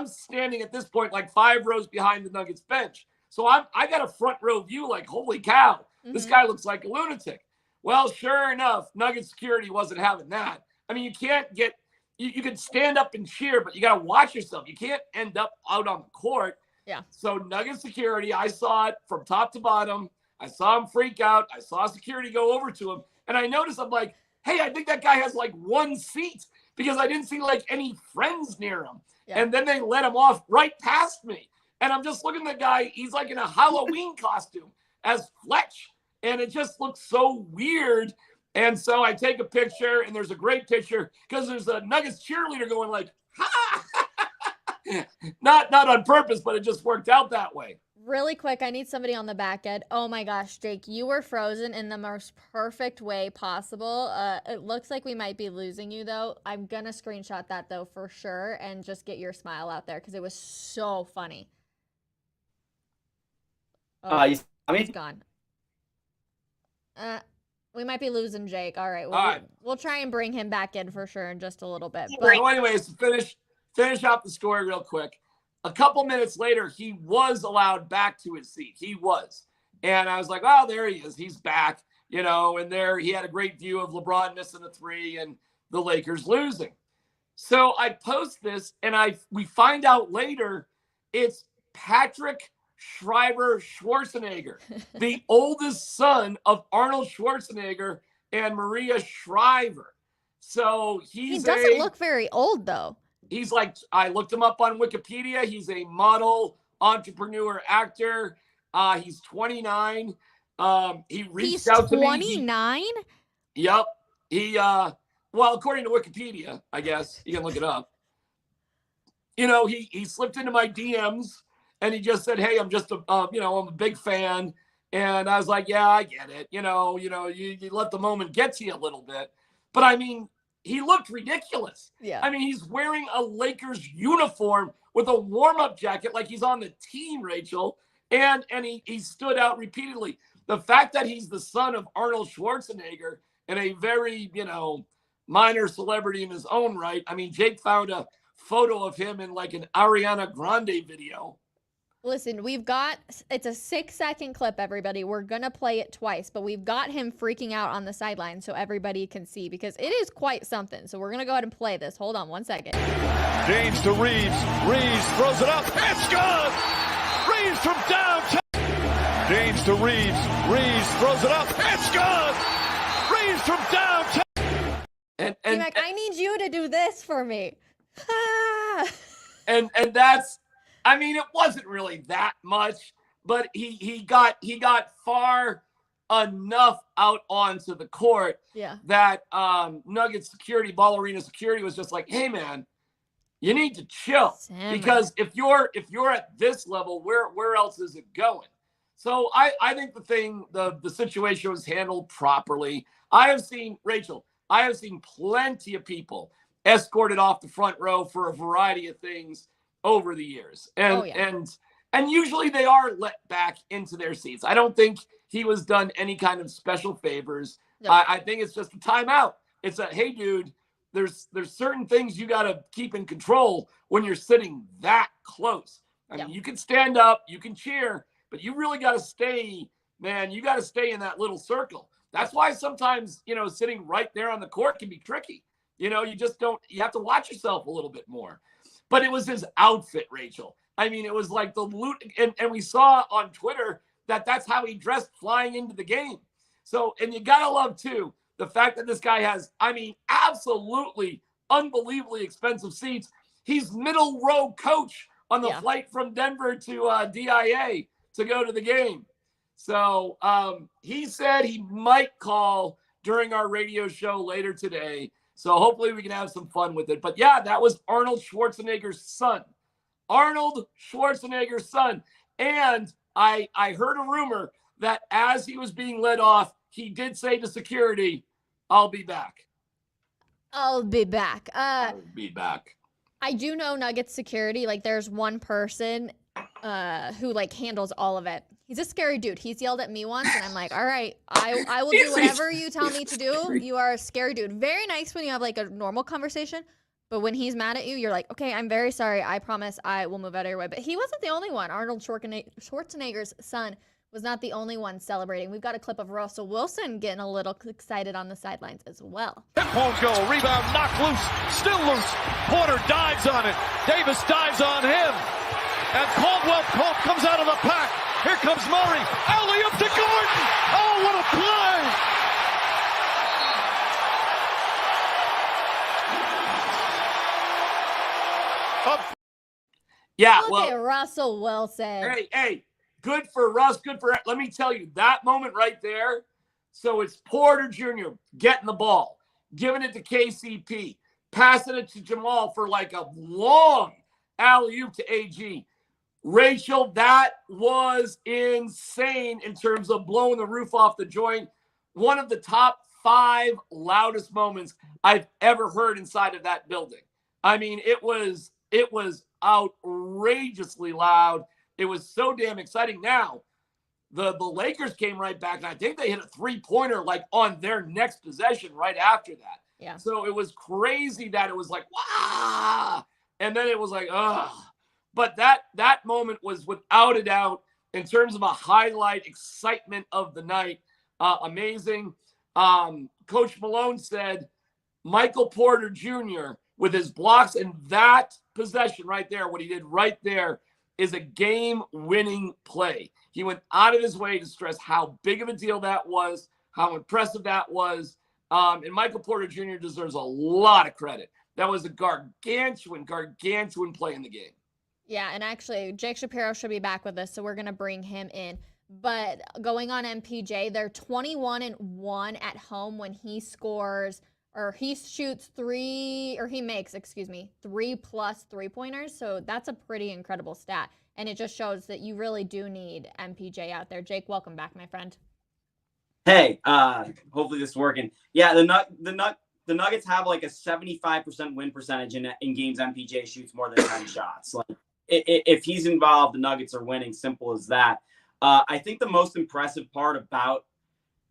Speaker 2: standing at this point like 5 rows behind the Nuggets bench. So I got a front row view like, holy cow, this guy looks like a lunatic. Well, sure enough, Nuggets security wasn't having that. I mean, you can't get – you can stand up and cheer, but you got to watch yourself. You can't end up out on the court.
Speaker 1: Yeah.
Speaker 2: So Nuggets security, I saw it from top to bottom. I saw him freak out. I saw security go over to him. And I noticed, I'm like, hey, I think that guy has like 1 seat because I didn't see like any friends near him. Yeah. And then they let him off right past me. And I'm just looking at the guy. He's like in a Halloween costume as Fletch. And it just looks so weird. And so I take a picture, and there's a great picture because there's a Nuggets cheerleader going like, ha! not on purpose, but it just worked out that way.
Speaker 1: Really quick, I need somebody on the back end. Oh my gosh, Jake, you were frozen in the most perfect way possible. It looks like we might be losing you, though. I'm going to screenshot that, though, for sure, and just get your smile out there because it was so funny. Oh, he's gone. We might be losing Jake. All right. We'll try and bring him back in for sure in just a little bit.
Speaker 2: But so anyways, finish up the story real quick. A couple minutes later, he was allowed back to his seat. He was. And I was like, oh, there he is. He's back. You know, and there he had a great view of LeBron missing a 3 and the Lakers losing. So I post this, and we find out later it's Patrick Schreiber Schwarzenegger, the oldest son of Arnold Schwarzenegger and Maria Shriver. So he
Speaker 1: doesn't look very old, though.
Speaker 2: He's like, I looked him up on Wikipedia. He's a model, entrepreneur, actor. He's he reached out to me.
Speaker 1: 29?
Speaker 2: Yep. well, according to Wikipedia, I guess you can look it up. He slipped into my DMs and he just said, "Hey, I'm just I'm a big fan." And I was like, "Yeah, I get it. You let the moment get to you a little bit." But I mean, he looked ridiculous.
Speaker 1: Yeah.
Speaker 2: I mean, he's wearing a Lakers uniform with a warm-up jacket like he's on the team, Rachel. And he stood out repeatedly. The fact that he's the son of Arnold Schwarzenegger and a very, minor celebrity in his own right. I mean, Jake found a photo of him in like an Ariana Grande video.
Speaker 1: Listen, it's a 6-second clip, everybody. We're going to play it twice, but we've got him freaking out on the sideline so everybody can see because it is quite something. So we're going to go ahead and play this. Hold on 1 second.
Speaker 4: James to Reeves. Reeves throws it up. It's good! Reeves from downtown. James to Reeves. Reeves throws it up. It's good! Reeves from downtown.
Speaker 1: And I need you to do this for me.
Speaker 2: and that's, I mean, it wasn't really that much, but he got far enough out onto the court that Nuggets security, Ball Arena security was just like, "Hey man, you need to chill because if you're at this level, where else is it going?" So I think the situation was handled properly. I have seen plenty of people escorted off the front row for a variety of things over the years. And usually they are let back into their seats. I don't think he was done any kind of special favors. No. I think it's just a timeout. It's hey dude, there's certain things you got to keep in control when you're sitting that close. I mean, you can stand up, you can cheer, but you really got to stay, man. You got to stay in that little circle. That's why sometimes, sitting right there on the court can be tricky. You have to watch yourself a little bit more. But it was his outfit, Rachel. I mean, it was like the loot. And we saw on Twitter that's how he dressed flying into the game. So, and you got to love, too, the fact that this guy has, I mean, absolutely unbelievably expensive seats. He's middle row coach on the flight from Denver to DIA to go to the game. So he said he might call during our radio show later today. So hopefully we can have some fun with it. But yeah, that was Arnold Schwarzenegger's son. Arnold Schwarzenegger's son. And I heard a rumor that as he was being led off, he did say to security, "I'll be back."
Speaker 1: I'll be back.
Speaker 2: I'll be back.
Speaker 1: I do know Nuggets security. Like there's one person who like handles all of it. He's a scary dude. He's yelled at me once, and I'm like, all right, I will do whatever you tell me to do. You are a scary dude. Very nice when you have like a normal conversation, but when he's mad at you, you're like, okay, I'm very sorry. I promise I will move out of your way. But he wasn't the only one. Arnold Schwarzenegger's son was not the only one celebrating. We've got a clip of Russell Wilson getting a little excited on the sidelines as well.
Speaker 4: It won't go. Rebound knocked loose. Still loose. Porter dives on it. Davis dives on him. And Caldwell Pope comes out of the pack. Here comes Murray. Alley-oop to Gordon. Oh, what a play.
Speaker 2: Yeah,
Speaker 1: Look at Russell Wilson.
Speaker 2: Hey, good for Russ. Let me tell you, that moment right there. So it's Porter Jr. getting the ball, giving it to KCP, passing it to Jamal for like a long alley-oop to AG. Rachel, that was insane in terms of blowing the roof off the joint. One of the top 5 loudest moments I've ever heard inside of that building. I mean, it was outrageously loud. It was so damn exciting. Now, the Lakers came right back, and I think they hit a 3-pointer like on their next possession right after that.
Speaker 1: Yeah.
Speaker 2: So it was crazy that it was like, wow. And then it was like, ugh. But that moment was without a doubt, in terms of a highlight, excitement of the night, amazing. Coach Malone said Michael Porter Jr. with his blocks and that possession right there, what he did right there is a game-winning play. He went out of his way to stress how big of a deal that was, how impressive that was. And Michael Porter Jr. deserves a lot of credit. That was a gargantuan play in the game.
Speaker 1: Yeah, and actually, Jake Shapiro should be back with us, so we're going to bring him in. But going on MPJ, they're 21-1 at home when he scores or he shoots he makes 3+ 3-pointers. So that's a pretty incredible stat. And it just shows that you really do need MPJ out there. Jake, welcome back, my friend.
Speaker 3: Hey, hopefully this is working. Yeah, the Nuggets have like a 75% win percentage in games MPJ shoots more than 10 shots. Like if he's involved, the Nuggets are winning. Simple as that. I think the most impressive part about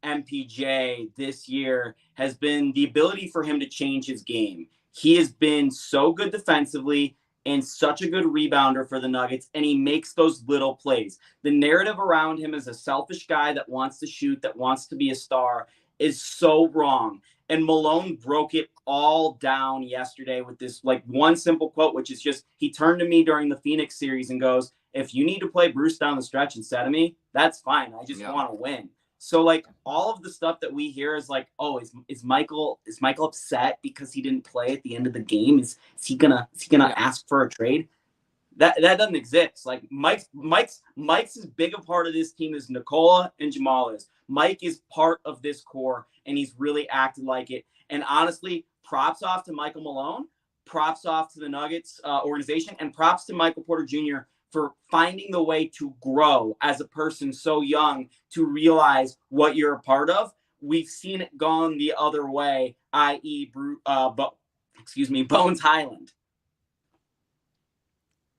Speaker 3: MPJ this year has been the ability for him to change his game. He has been so good defensively and such a good rebounder for the Nuggets, and he makes those little plays. The narrative around him as a selfish guy that wants to shoot, that wants to be a star, is so wrong. And Malone broke it all down yesterday with this like one simple quote, which is just, he turned to me during the Phoenix series and goes, if you need to play Bruce down the stretch instead of me, that's fine. I just want to win. So like all of the stuff that we hear is like, oh, is Michael upset because he didn't play at the end of the game? Is he gonna ask for a trade? That doesn't exist. Like Mike's as big a part of this team as Nikola and Jamal is. Mike is part of this core, and he's really acted like it. And honestly, props off to Michael Malone, props off to the Nuggets organization, and props to Michael Porter Jr. for finding the way to grow as a person so young to realize what you're a part of. We've seen it gone the other way, i.e. Bones Highland.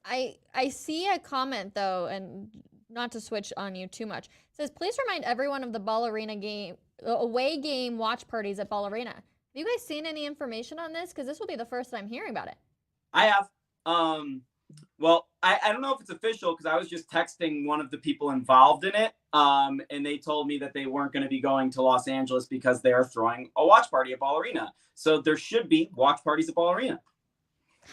Speaker 1: I see a comment though, and not to switch on you too much. It says, please remind everyone of the Ball Arena away game watch parties at Ball Arena. Have you guys seen any information on this? Because this will be the first time hearing about it.
Speaker 3: I have. Well, I don't know if it's official because I was just texting one of the people involved in it. And they told me that they weren't going to be going to Los Angeles because they are throwing a watch party at Ball Arena. So there should be watch parties at Ball Arena.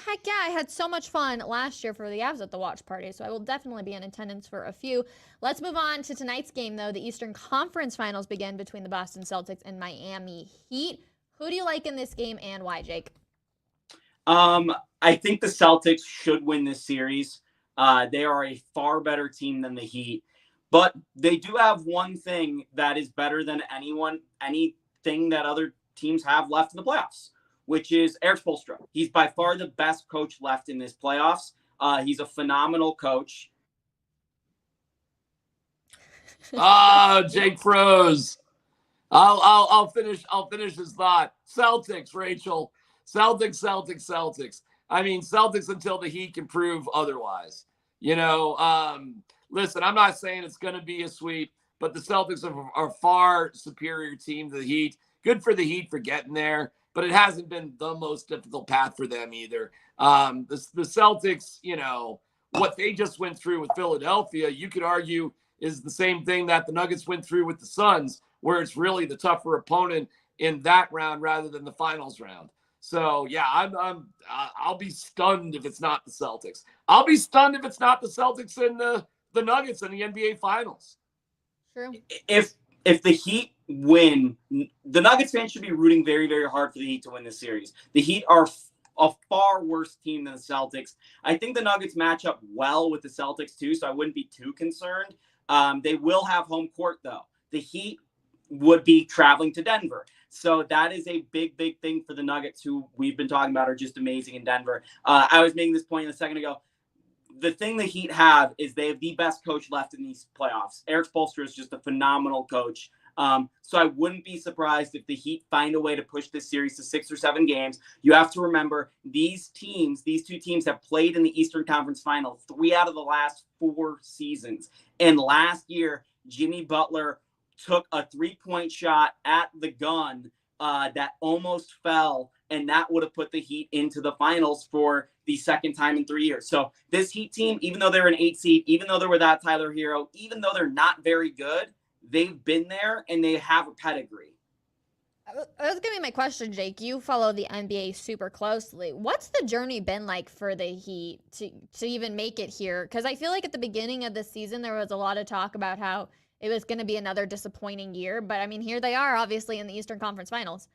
Speaker 1: Heck yeah, I had so much fun last year for the Avs at the watch party, so I will definitely be in attendance for a few. Let's move on to tonight's game, though. The Eastern Conference Finals begin between the Boston Celtics and Miami Heat. Who do you like in this game and why, Jake?
Speaker 3: I think the Celtics should win this series. They are a far better team than the Heat, but they do have one thing that is better than anything that other teams have left in the playoffs, which is Eric Spoelstra. He's by far the best coach left in this playoffs. He's a phenomenal coach.
Speaker 2: Jake froze. I'll finish his thought. Celtics, Rachel. Celtics. I mean, Celtics until the Heat can prove otherwise. You know, listen, I'm not saying it's going to be a sweep, but the Celtics are a far superior team to the Heat. Good for the Heat for getting there, but it hasn't been the most difficult path for them either. The Celtics, you know, what they just went through with Philadelphia, you could argue is the same thing that the Nuggets went through with the Suns, where it's really the tougher opponent in that round rather than the finals round. So yeah, I'll be stunned if it's not the Celtics. I'll be stunned if it's not the Celtics and the Nuggets in the NBA Finals.
Speaker 1: True.
Speaker 3: If the Heat win, the Nuggets fans should be rooting very, very hard for the Heat to win this series. The Heat are a far worse team than the Celtics. I think the Nuggets match up well with the Celtics too, so I wouldn't be too concerned. They will have home court though. The Heat would be traveling to Denver. So that is a big, big thing for the Nuggets, who we've been talking about are just amazing in Denver. I was making this point a second ago. The thing the Heat have is they have the best coach left in these playoffs. Eric Spoelstra is just a phenomenal coach. So I wouldn't be surprised if the Heat find a way to push this series to 6 or 7 games. You have to remember these two teams have played in the Eastern Conference Final 3 out of the last 4 seasons. And last year, Jimmy Butler took a 3-point shot at the gun that almost fell, and that would have put the Heat into the finals for the second time in 3 years. So this Heat team, even though they're an 8 seed, even though they're without Tyler Hero, even though they're not very good, they've been there and they have a pedigree.
Speaker 1: That was going to be my question, Jake. You follow the NBA super closely. What's the journey been like for the Heat to even make it here? Because I feel like at the beginning of the season, there was a lot of talk about how it was going to be another disappointing year. But, I mean, here they are, obviously, in the Eastern Conference Finals.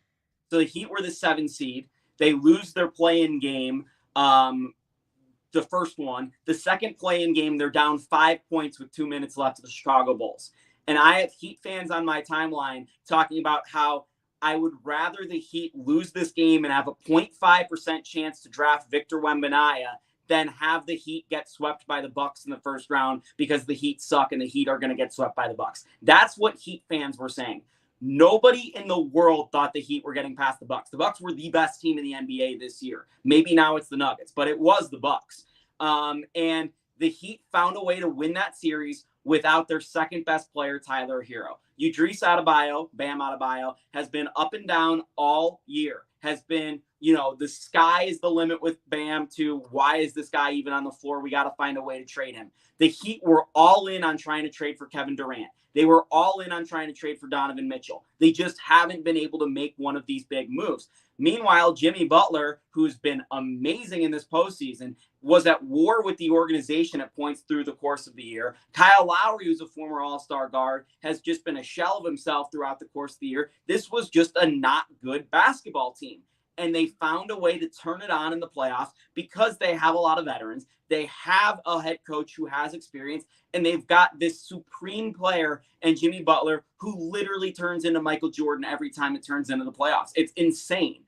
Speaker 3: So the Heat were the 7 seed. They lose their play-in game, the first one. The second play-in game, they're down 5 points with 2 minutes left to the Chicago Bulls. And I have Heat fans on my timeline talking about how I would rather the Heat lose this game and have a 0.5% chance to draft Victor Wembanyama than have the Heat get swept by the Bucks in the first round because the Heat suck and the Heat are going to get swept by the Bucks. That's what Heat fans were saying. Nobody in the world thought the Heat were getting past the Bucks. The Bucks were the best team in the NBA this year. Maybe now it's the Nuggets, but it was the Bucks. And the Heat found a way to win that series without their second best player, Tyler Hero. Idris Adebayo, Bam Adebayo, has been up and down all year. Has been, the sky is the limit with Bam to why is this guy even on the floor? We got to find a way to trade him. The Heat were all in on trying to trade for Kevin Durant. They were all in on trying to trade for Donovan Mitchell. They just haven't been able to make one of these big moves. Meanwhile, Jimmy Butler, who's been amazing in this postseason, was at war with the organization at points through the course of the year. Kyle Lowry, who's a former All-Star guard, has just been a shell of himself throughout the course of the year. This was just a not good basketball team. And they found a way to turn it on in the playoffs because they have a lot of veterans. They have a head coach who has experience, and they've got this supreme player and Jimmy Butler who literally turns into Michael Jordan every time it turns into the playoffs. It's insane.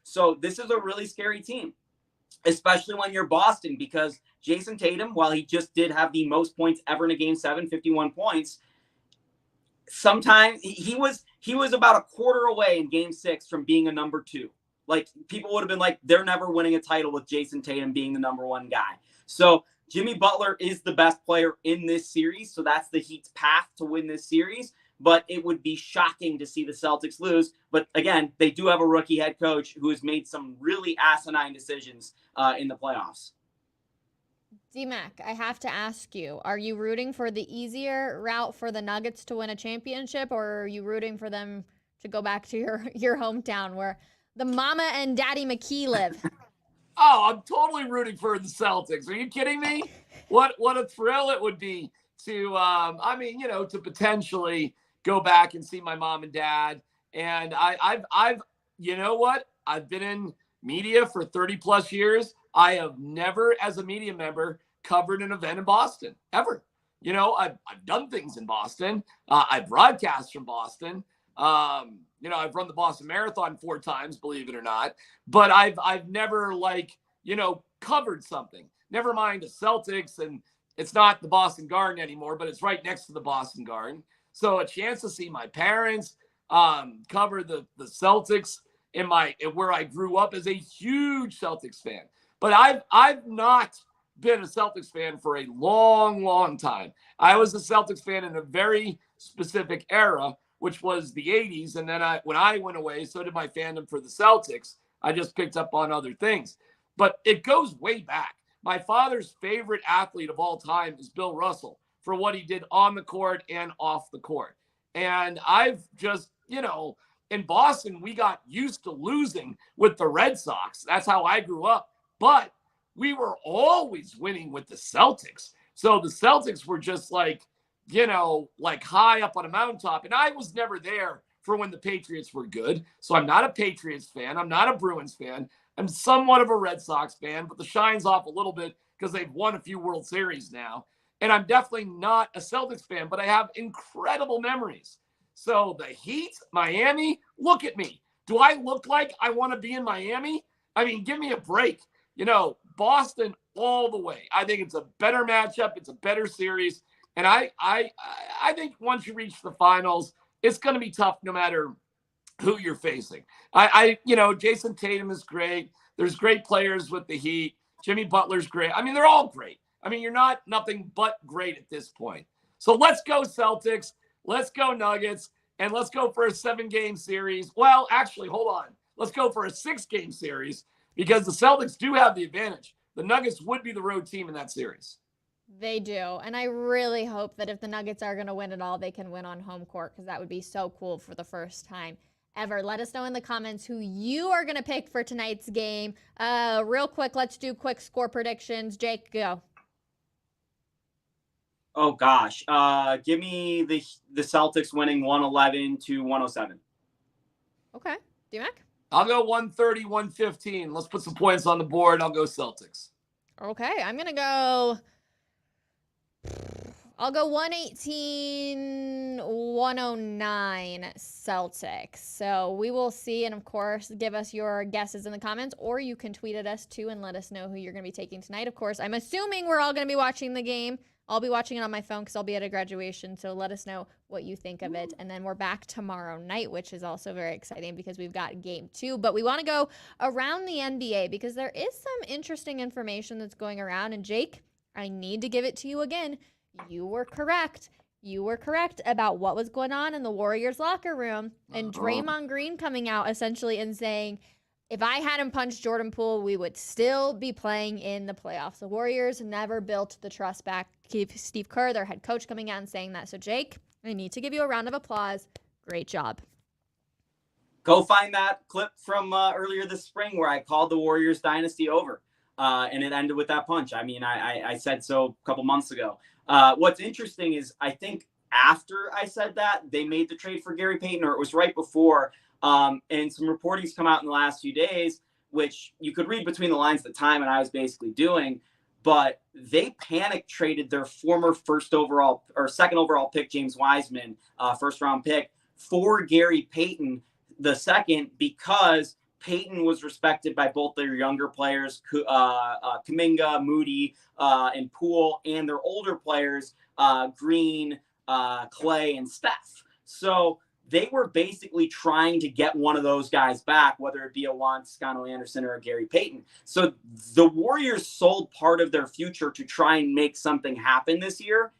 Speaker 3: So this is a really scary team, especially when you're Boston, because Jason Tatum, while he just did have the most points ever in a game 7, 51 points, sometimes he was about a quarter away in game 6 from being a number 2. Like, people would have been like, they're never winning a title with Jason Tatum being the number 1 guy. So Jimmy Butler is the best player in this series. So that's the Heat's path to win this series. But it would be shocking to see the Celtics lose. But again, they do have a rookie head coach who has made some really asinine decisions in the playoffs.
Speaker 1: D-Mac, I have to ask you, are you rooting for the easier route for the Nuggets to win a championship, or are you rooting for them to go back to your hometown where the mama and daddy McKee live?
Speaker 2: Oh, I'm totally rooting for the Celtics. Are you kidding me? What a thrill it would be to, to potentially go back and see my mom and dad. And I've you know what? I've been in media for 30 plus years. I have never, as a media member, covered an event in Boston, ever. I've done things in Boston. I broadcast from Boston. I've run the Boston Marathon 4 times, believe it or not. But I've never, covered something. Never mind the Celtics, and it's not the Boston Garden anymore, but it's right next to the Boston Garden. So a chance to see my parents cover the Celtics where I grew up as a huge Celtics fan. But I've not been a Celtics fan for a long, long time. I was a Celtics fan in a very specific era, which was the 80s. And then when I went away, so did my fandom for the Celtics. I just picked up on other things. But it goes way back. My father's favorite athlete of all time is Bill Russell for what he did on the court and off the court. And I've just, in Boston, we got used to losing with the Red Sox. That's how I grew up. But we were always winning with the Celtics. So the Celtics were just like high up on a mountaintop. And I was never there for when the Patriots were good. So I'm not a Patriots fan. I'm not a Bruins fan. I'm somewhat of a Red Sox fan, but the shine's off a little bit because they've won a few World Series now. And I'm definitely not a Celtics fan, but I have incredible memories. So the Heat, Miami, look at me. Do I look like I want to be in Miami? I mean, give me a break. Boston all the way. I think it's a better matchup. It's a better series. And I think once you reach the finals, it's going to be tough no matter who you're facing. Jason Tatum is great. There's great players with the Heat. Jimmy Butler's great. I mean, they're all great. I mean, you're not nothing but great at this point. So let's go Celtics. Let's go Nuggets. And let's go for a 7-game series. Well, actually, hold on. Let's go for a 6-game series because the Celtics do have the advantage. The Nuggets would be the road team in that series.
Speaker 1: They do. And I really hope that if the Nuggets are going to win it all, they can win on home court because that would be so cool for the first time ever. Let us know in the comments who you are going to pick for tonight's game. Real quick, let's do quick score predictions. Jake, go.
Speaker 3: Oh, gosh. Give me the Celtics winning 111-107.
Speaker 1: Okay. D-Mac?
Speaker 2: I'll go 130, 115. Let's put some points on the board. I'll go Celtics.
Speaker 1: Okay. I'm going to go I'll go 118-109 Celtics. So we will see. And of course, give us your guesses in the comments, or you can tweet at us too and let us know who you're going to be taking tonight. Of course, I'm assuming we're all going to be watching the game. I'll be watching it on my phone because I'll be at a graduation. So let us know what you think of it. And then we're back tomorrow night, which is also very exciting because we've got game 2. But we want to go around the NBA because there is some interesting information that's going around. And Jake, I need to give it to you again. You were correct. You were correct about what was going on in the Warriors locker room. And Draymond Green coming out essentially and saying, if I hadn't punched Jordan Poole, we would still be playing in the playoffs. The Warriors never built the trust back. Steve Kerr, their head coach, coming out and saying that. So, Jake, I need to give you a round of applause. Great job.
Speaker 3: Go find that clip from earlier this spring where I called the Warriors dynasty over. And it ended with that punch. I mean, I said so a couple months ago. What's interesting is I think after I said that, they made the trade for Gary Payton, or it was right before. And some reporting's come out in the last few days, which you could read between the lines at the time, and I was basically doing. But they panic traded their former second overall pick, James Wiseman, first round pick, for Gary Payton, the second, because Payton was respected by both their younger players, Kuminga, Moody, and Poole, and their older players, Green, Clay, and Steph. So they were basically trying to get one of those guys back, whether it be a Juan Toscano-Anderson or a Gary Payton. So the Warriors sold part of their future to try and make something happen this year,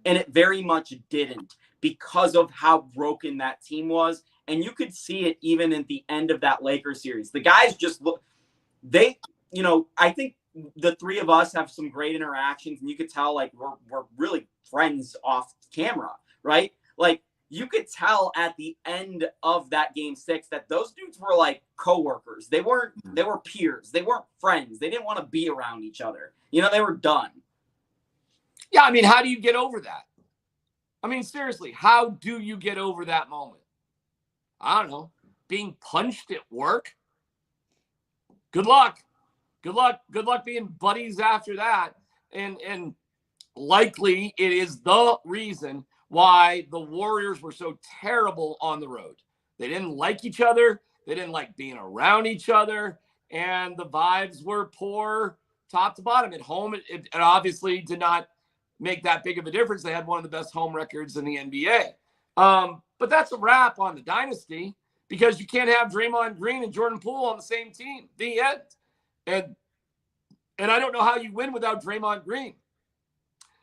Speaker 3: and it very much didn't because of how broken that team was. And you could see it even at the end of that Lakers series. The guys just look, I think the three of us have some great interactions, and you could tell like we're really friends off camera, right? Like you could tell at the end of that game 6 that those dudes were like coworkers. They were peers. They weren't friends. They didn't want to be around each other. They were done.
Speaker 2: Yeah, I mean, how do you get over that? I mean, seriously, how do you get over that moment? I don't know, being punched at work. Good luck. Good luck being buddies after that. And likely it is the reason why the Warriors were so terrible on the road. They didn't like each other. They didn't like being around each other. And the vibes were poor top to bottom. At home, it obviously did not make that big of a difference. They had one of the best home records in the NBA. But that's a wrap on the dynasty because you can't have Draymond Green and Jordan Poole on the same team. The end. And I don't know how you win without Draymond Green.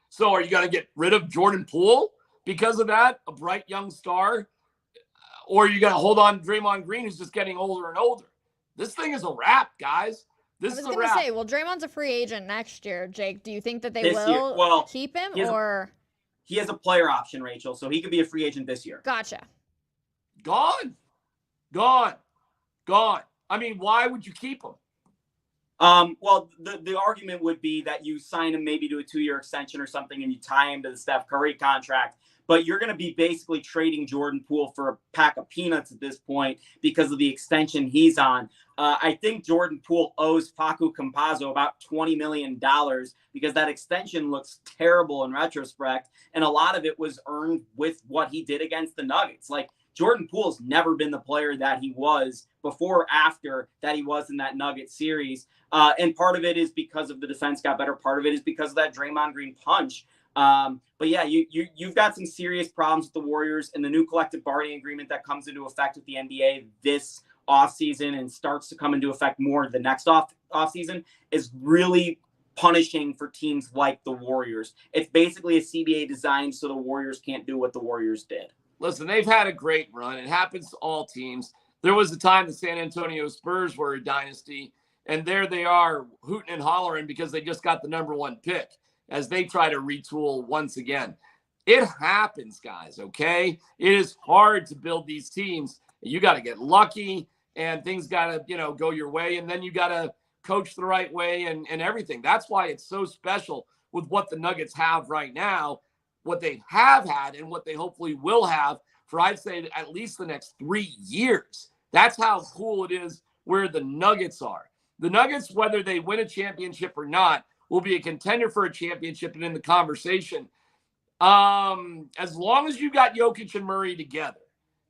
Speaker 2: So are you going to get rid of Jordan Poole because of that, a bright young star? Or are you going to hold on to Draymond Green, who's just getting older and older? This thing is a wrap, guys. This is a wrap. I was going to
Speaker 1: say, well, Draymond's a free agent next year. Jake, do you think that they
Speaker 3: will
Speaker 1: keep him or...
Speaker 3: He has a player option, Rachel, so he could be a free agent this year.
Speaker 1: Gotcha.
Speaker 2: Gone. I mean, why would you keep him?
Speaker 3: Well, the argument would be that you sign him maybe to a 2-year extension or something and you tie him to the Steph Curry contract, but you're going to be basically trading Jordan Poole for a pack of peanuts at this point because of the extension he's on. I think Jordan Poole owes Facu Campazzo about $20 million because that extension looks terrible in retrospect, and a lot of it was earned with what he did against the Nuggets. Like, Jordan Poole's never been the player that he was before or after that he was in that Nuggets series. And part of it is because of the defense got better. Part of it is because of that Draymond Green punch. But yeah, you've got some serious problems with the Warriors, and the new collective bargaining agreement that comes into effect with the NBA this offseason and starts to come into effect more the next offseason is really punishing for teams like the Warriors. It's basically a CBA designed so the Warriors can't do what the Warriors did.
Speaker 2: Listen, they've had a great run. It happens to all teams. There was a time the San Antonio Spurs were a dynasty, and there they are hooting and hollering because they just got the number 1 pick as they try to retool once again. It happens, guys, okay? It is hard to build these teams. You got to get lucky, and things got to, go your way, and then you got to coach the right way and everything. That's why it's so special with what the Nuggets have right now, what they have had, and what they hopefully will have for, I'd say, at least the next 3 years. That's how cool it is where the Nuggets are. The Nuggets, whether they win a championship or not, will be a contender for a championship and in the conversation. As long as you got Jokic and Murray together,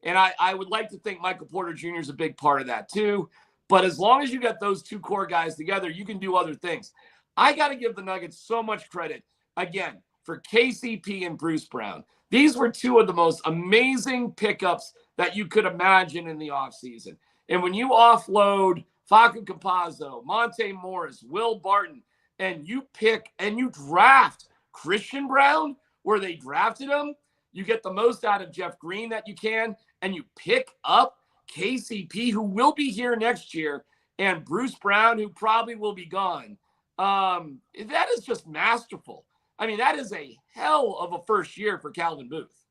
Speaker 2: and I would like to think Michael Porter Jr. is a big part of that too. But as long as you got those two core guys together, you can do other things. I got to give the Nuggets so much credit, again, for KCP and Bruce Brown. These were two of the most amazing pickups that you could imagine in the offseason. And when you offload Facu Campazzo, Monte Morris, Will Barton, and you pick and you draft Christian Brown where they drafted him, you get the most out of Jeff Green that you can, and you pick up KCP, who will be here next year, and Bruce Brown, who probably will be gone. That is just masterful. I mean, that is a hell of a first year for Calvin Booth.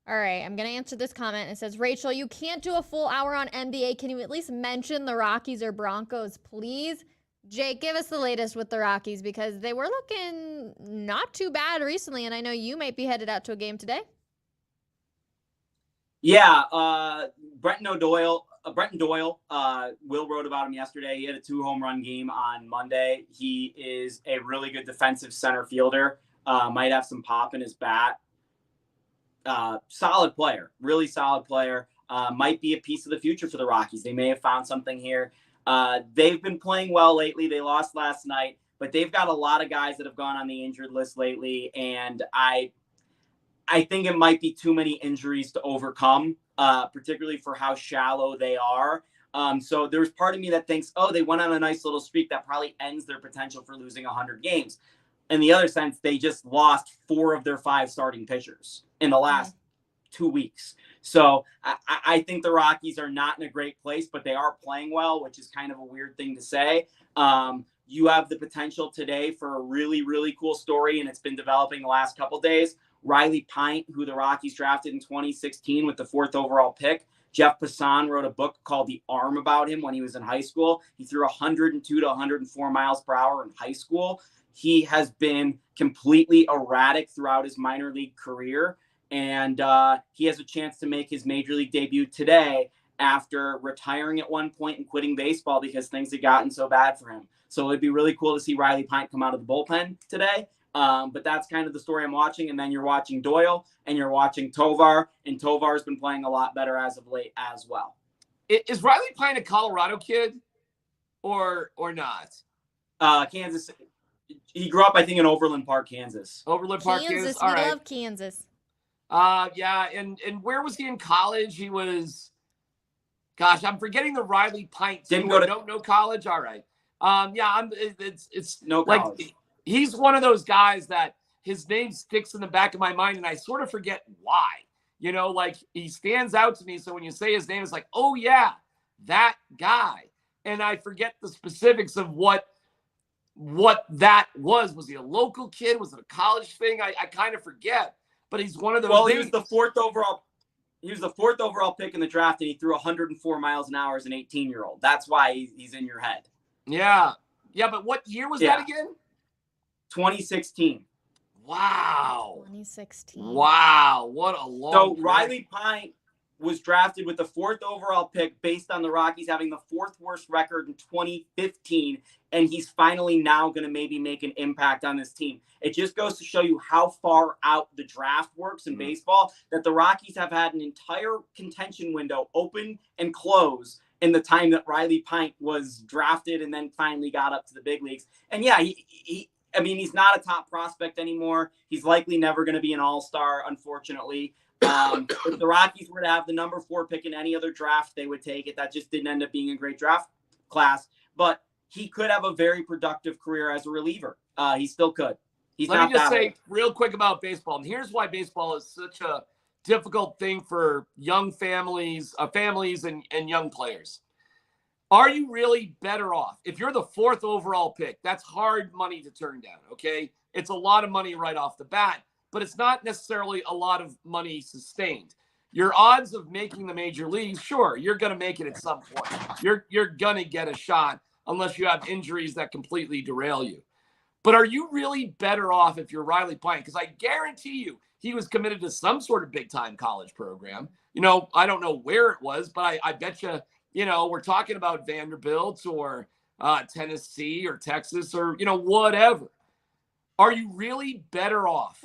Speaker 1: All right, I'm going to answer this comment. It says, Rachel, you can't do a full hour on NBA. Can you at least mention the Rockies or Broncos, please? Jake, give us the latest with the Rockies because they were looking not too bad recently, and I know you might be headed out to a game today.
Speaker 3: Yeah, Brenton Doyle, Will wrote about him yesterday. He had a 2-home run game on Monday. He is a really good defensive center fielder. Might have some pop in his bat. Solid player, really solid player. Might be a piece of the future for the Rockies. They may have found something here. They've been playing well lately. They lost last night, but they've got a lot of guys that have gone on the injured list lately, and I think it might be too many injuries to overcome, particularly for how shallow they are. So there's part of me that thinks, oh, they went on a nice little streak that probably ends their potential for losing 100 games. In the other sense, they just lost 4 of their 5 starting pitchers in the last 2 weeks. So I think the Rockies are not in a great place, but they are playing well, which is kind of a weird thing to say. You have the potential today for a really, really cool story, and it's been developing the last couple of days. Riley Pint, who the Rockies drafted in 2016 with the 4th overall pick. Jeff Passan wrote a book called The Arm about him when he was in high school. He threw 102 to 104 miles per hour in high school. He has been completely erratic throughout his minor league career, and he has a chance to make his major league debut today after retiring at one point and quitting baseball because things had gotten so bad for him. So it'd be really cool to see Riley Pint come out of the bullpen today. But that's kind of the story I'm watching. And then you're watching Doyle and you're watching Tovar, and Tovar's been playing a lot better as of late as well.
Speaker 2: Is Riley Pint a Colorado kid or not?
Speaker 3: Kansas. He grew up, I think, in Overland Park, Kansas.
Speaker 2: Overland Park, Kansas.
Speaker 1: We love Kansas.
Speaker 2: Yeah. And where was he in college? He was, gosh, I'm forgetting the Riley Pint.
Speaker 3: Didn't go to
Speaker 2: no college. All right. Yeah. It's
Speaker 3: no college.
Speaker 2: Like, he's one of those guys that his name sticks in the back of my mind, and I sort of forget why. You know, like he stands out to me. So when you say his name, it's like, oh yeah, that guy. And I forget the specifics of what that was. Was he a local kid? Was it a college thing? I kind of forget. But he's one of those.
Speaker 3: Well, he was the 4th overall. He was the 4th overall pick in the draft, and he threw 104 miles an hour as an 18-year-old. That's why he's in your head.
Speaker 2: Yeah. Yeah, but what year was that again?
Speaker 3: 2016.
Speaker 2: Wow.
Speaker 1: 2016.
Speaker 2: Wow. What a long
Speaker 3: So
Speaker 2: career.
Speaker 3: Riley Pint was drafted with the 4th overall pick based on the Rockies having the 4th worst record in 2015. And he's finally now going to maybe make an impact on this team. It just goes to show you how far out the draft works in baseball, that the Rockies have had an entire contention window open and close in the time that Riley Pint was drafted and then finally got up to the big leagues. And yeah, he's not a top prospect anymore. He's likely never going to be an all-star, unfortunately. If the Rockies were to have the number 4 pick in any other draft, they would take it. That just didn't end up being a great draft class. But he could have a very productive career as a reliever. He still could.
Speaker 2: Let me just say real quick about baseball. And here's why baseball is such a difficult thing for young families and young players. Are you really better off? If you're the 4th overall pick, that's hard money to turn down, okay? It's a lot of money right off the bat, but it's not necessarily a lot of money sustained. Your odds of making the major leagues, sure, you're going to make it at some point. You're going to get a shot unless you have injuries that completely derail you. But are you really better off if you're Riley Pint? Because I guarantee you he was committed to some sort of big-time college program. You know, I don't know where it was, but I bet you know, we're talking about Vanderbilt or Tennessee or Texas or, you know, whatever. Are you really better off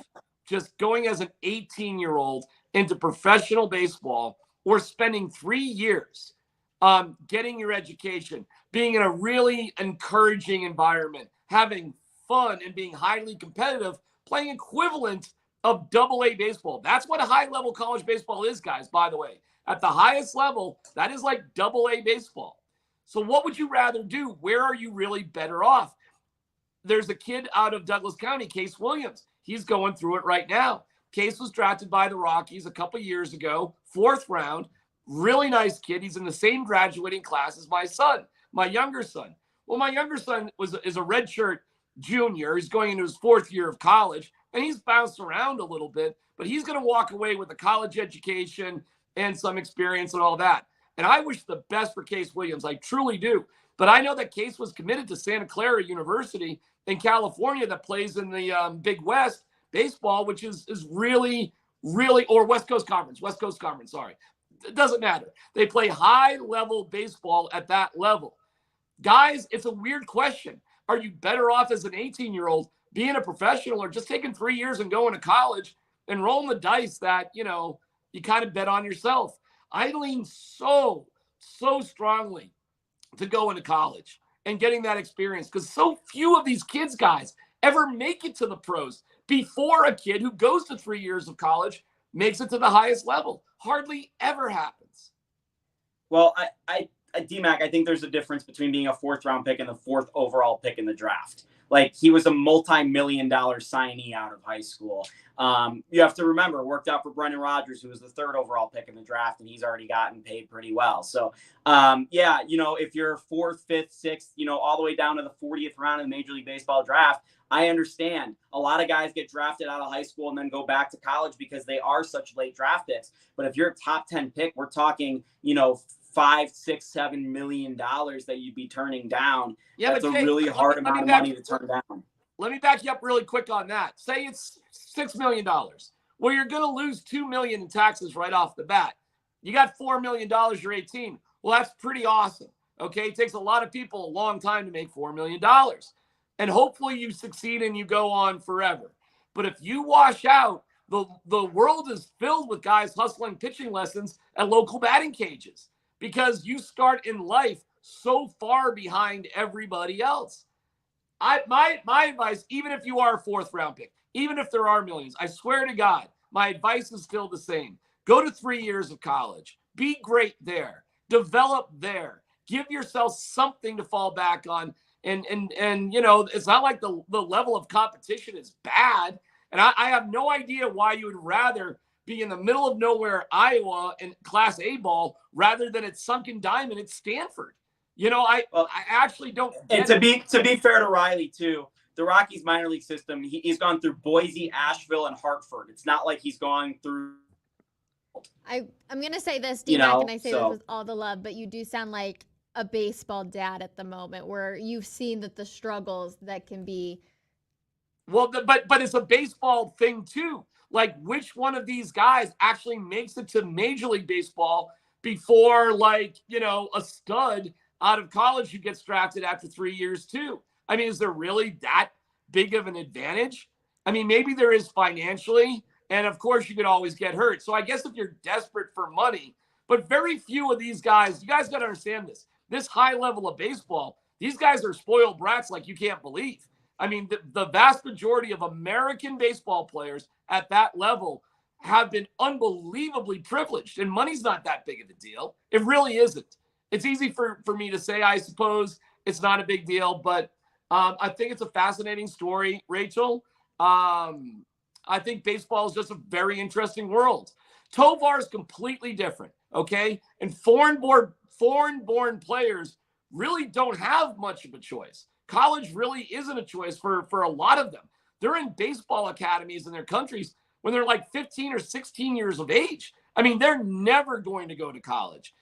Speaker 2: just going as an 18-year-old into professional baseball or spending 3 years getting your education, being in a really encouraging environment, having fun and being highly competitive, playing equivalent of AA baseball? That's what a high-level college baseball is, guys, by the way. At the highest level, that is like AA baseball. So what would you rather do? Where are you really better off? There's a kid out of Douglas County, Case Williams. He's going through it right now. Case was drafted by the Rockies a couple years ago, 4th round. Really nice kid. He's in the same graduating class as my son, my younger son. Well, my younger son is a redshirt junior. He's going into his 4th year of college, and he's bounced around a little bit, but he's going to walk away with a college education and some experience and all that. And I wish the best for Case Williams. I truly do. But I know that Case was committed to Santa Clara University in California that plays in the Big West baseball, which is really, really, or West Coast Conference, sorry. It doesn't matter. They play high-level baseball at that level. Guys, it's a weird question. Are you better off as an 18-year-old being a professional or just taking 3 years and going to college and rolling the dice that, you kind of bet on yourself? I lean so strongly to go into college and getting that experience because so few of these kids, guys, ever make it to the pros before a kid who goes to 3 years of college makes it to the highest level. Hardly ever happens.
Speaker 3: Well, D-Mac, I think there's a difference between being a 4th round pick and the 4th overall pick in the draft. Like, he was a multi-million-dollar signee out of high school. You have to remember, worked out for Brendan Rodgers, who was the 3rd overall pick in the draft, and he's already gotten paid pretty well. So, if you're 4th, 5th, 6th, all the way down to the 40th round in the Major League Baseball draft, I understand. A lot of guys get drafted out of high school and then go back to college because they are such late draft picks. But if you're a top 10 pick, we're talking, $5, $6, $7 million that you'd be turning down.
Speaker 2: Yeah,
Speaker 3: that's
Speaker 2: but
Speaker 3: a really hard amount of money to turn down.
Speaker 2: Let me back you up really quick on that. Say it's $6 million. Well, you're going to lose $2 million in taxes right off the bat. You got $4 million, you're 18. Well, that's pretty awesome. Okay, it takes a lot of people a long time to make $4 million. And hopefully you succeed and you go on forever. But if you wash out, the world is filled with guys hustling pitching lessons at local batting cages because you start in life so far behind everybody else. My advice, even if you are a 4th round pick, even if there are millions, I swear to God, my advice is still the same. Go to 3 years of college. Be great there. Develop there. Give yourself something to fall back on. And it's not like the level of competition is bad. And I have no idea why you would rather be in the middle of nowhere, Iowa, in Class A ball rather than at Sunken Diamond at Stanford. I actually don't get
Speaker 3: it. To be fair to Riley, too, the Rockies minor league system, he's gone through Boise, Asheville, and Hartford. It's not like he's gone through.
Speaker 1: I'm going to say this, D-Mac, and I say this with all the love, but you do sound like a baseball dad at the moment where you've seen that the struggles that can be.
Speaker 2: Well, but it's a baseball thing too. Like, which one of these guys actually makes it to Major League Baseball before, a stud out of college who gets drafted after 3 years too? I mean, is there really that big of an advantage? I mean, maybe there is financially, and of course you could always get hurt. So I guess if you're desperate for money, but very few of these guys, you guys got to understand this high level of baseball, these guys are spoiled brats like you can't believe. I mean, the vast majority of American baseball players at that level have been unbelievably privileged, and money's not that big of a deal. It really isn't. It's easy for me to say, I suppose it's not a big deal, but I think it's a fascinating story, Rachel. I think baseball is just a very interesting world. Tovar is completely different, okay? And foreign-born players really don't have much of a choice. College really isn't a choice for a lot of them. They're in baseball academies in their countries when they're like 15 or 16 years of age. I mean, they're never going to go to college.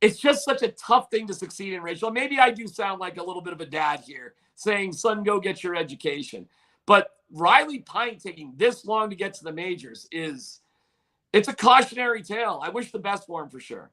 Speaker 2: It's just such a tough thing to succeed in, Rachel. Maybe I do sound like a little bit of a dad here saying, son, go get your education. But Riley Pint taking this long to get to the majors it's a cautionary tale. I wish the best for him for sure.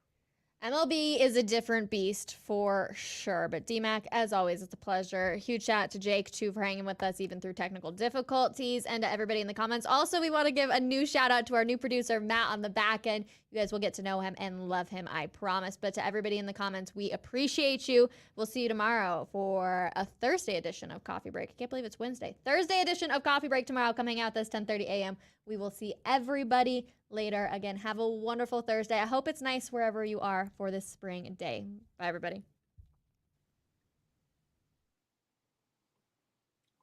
Speaker 1: MLB is a different beast for sure. But DMAC, as always, it's a pleasure. Huge shout out to Jake, too, for hanging with us even through technical difficulties, and to everybody in the comments. Also, we want to give a new shout out to our new producer, Matt, on the back end. You guys will get to know him and love him, I promise. But to everybody in the comments, we appreciate you. We'll see you tomorrow for a Thursday edition of Coffee Break. I can't believe it's Wednesday. Thursday edition of Coffee Break tomorrow. Come hang out this 10:30 a.m. We will see everybody later. Again, have a wonderful Thursday. I hope it's nice wherever you are for this spring day. Bye, everybody.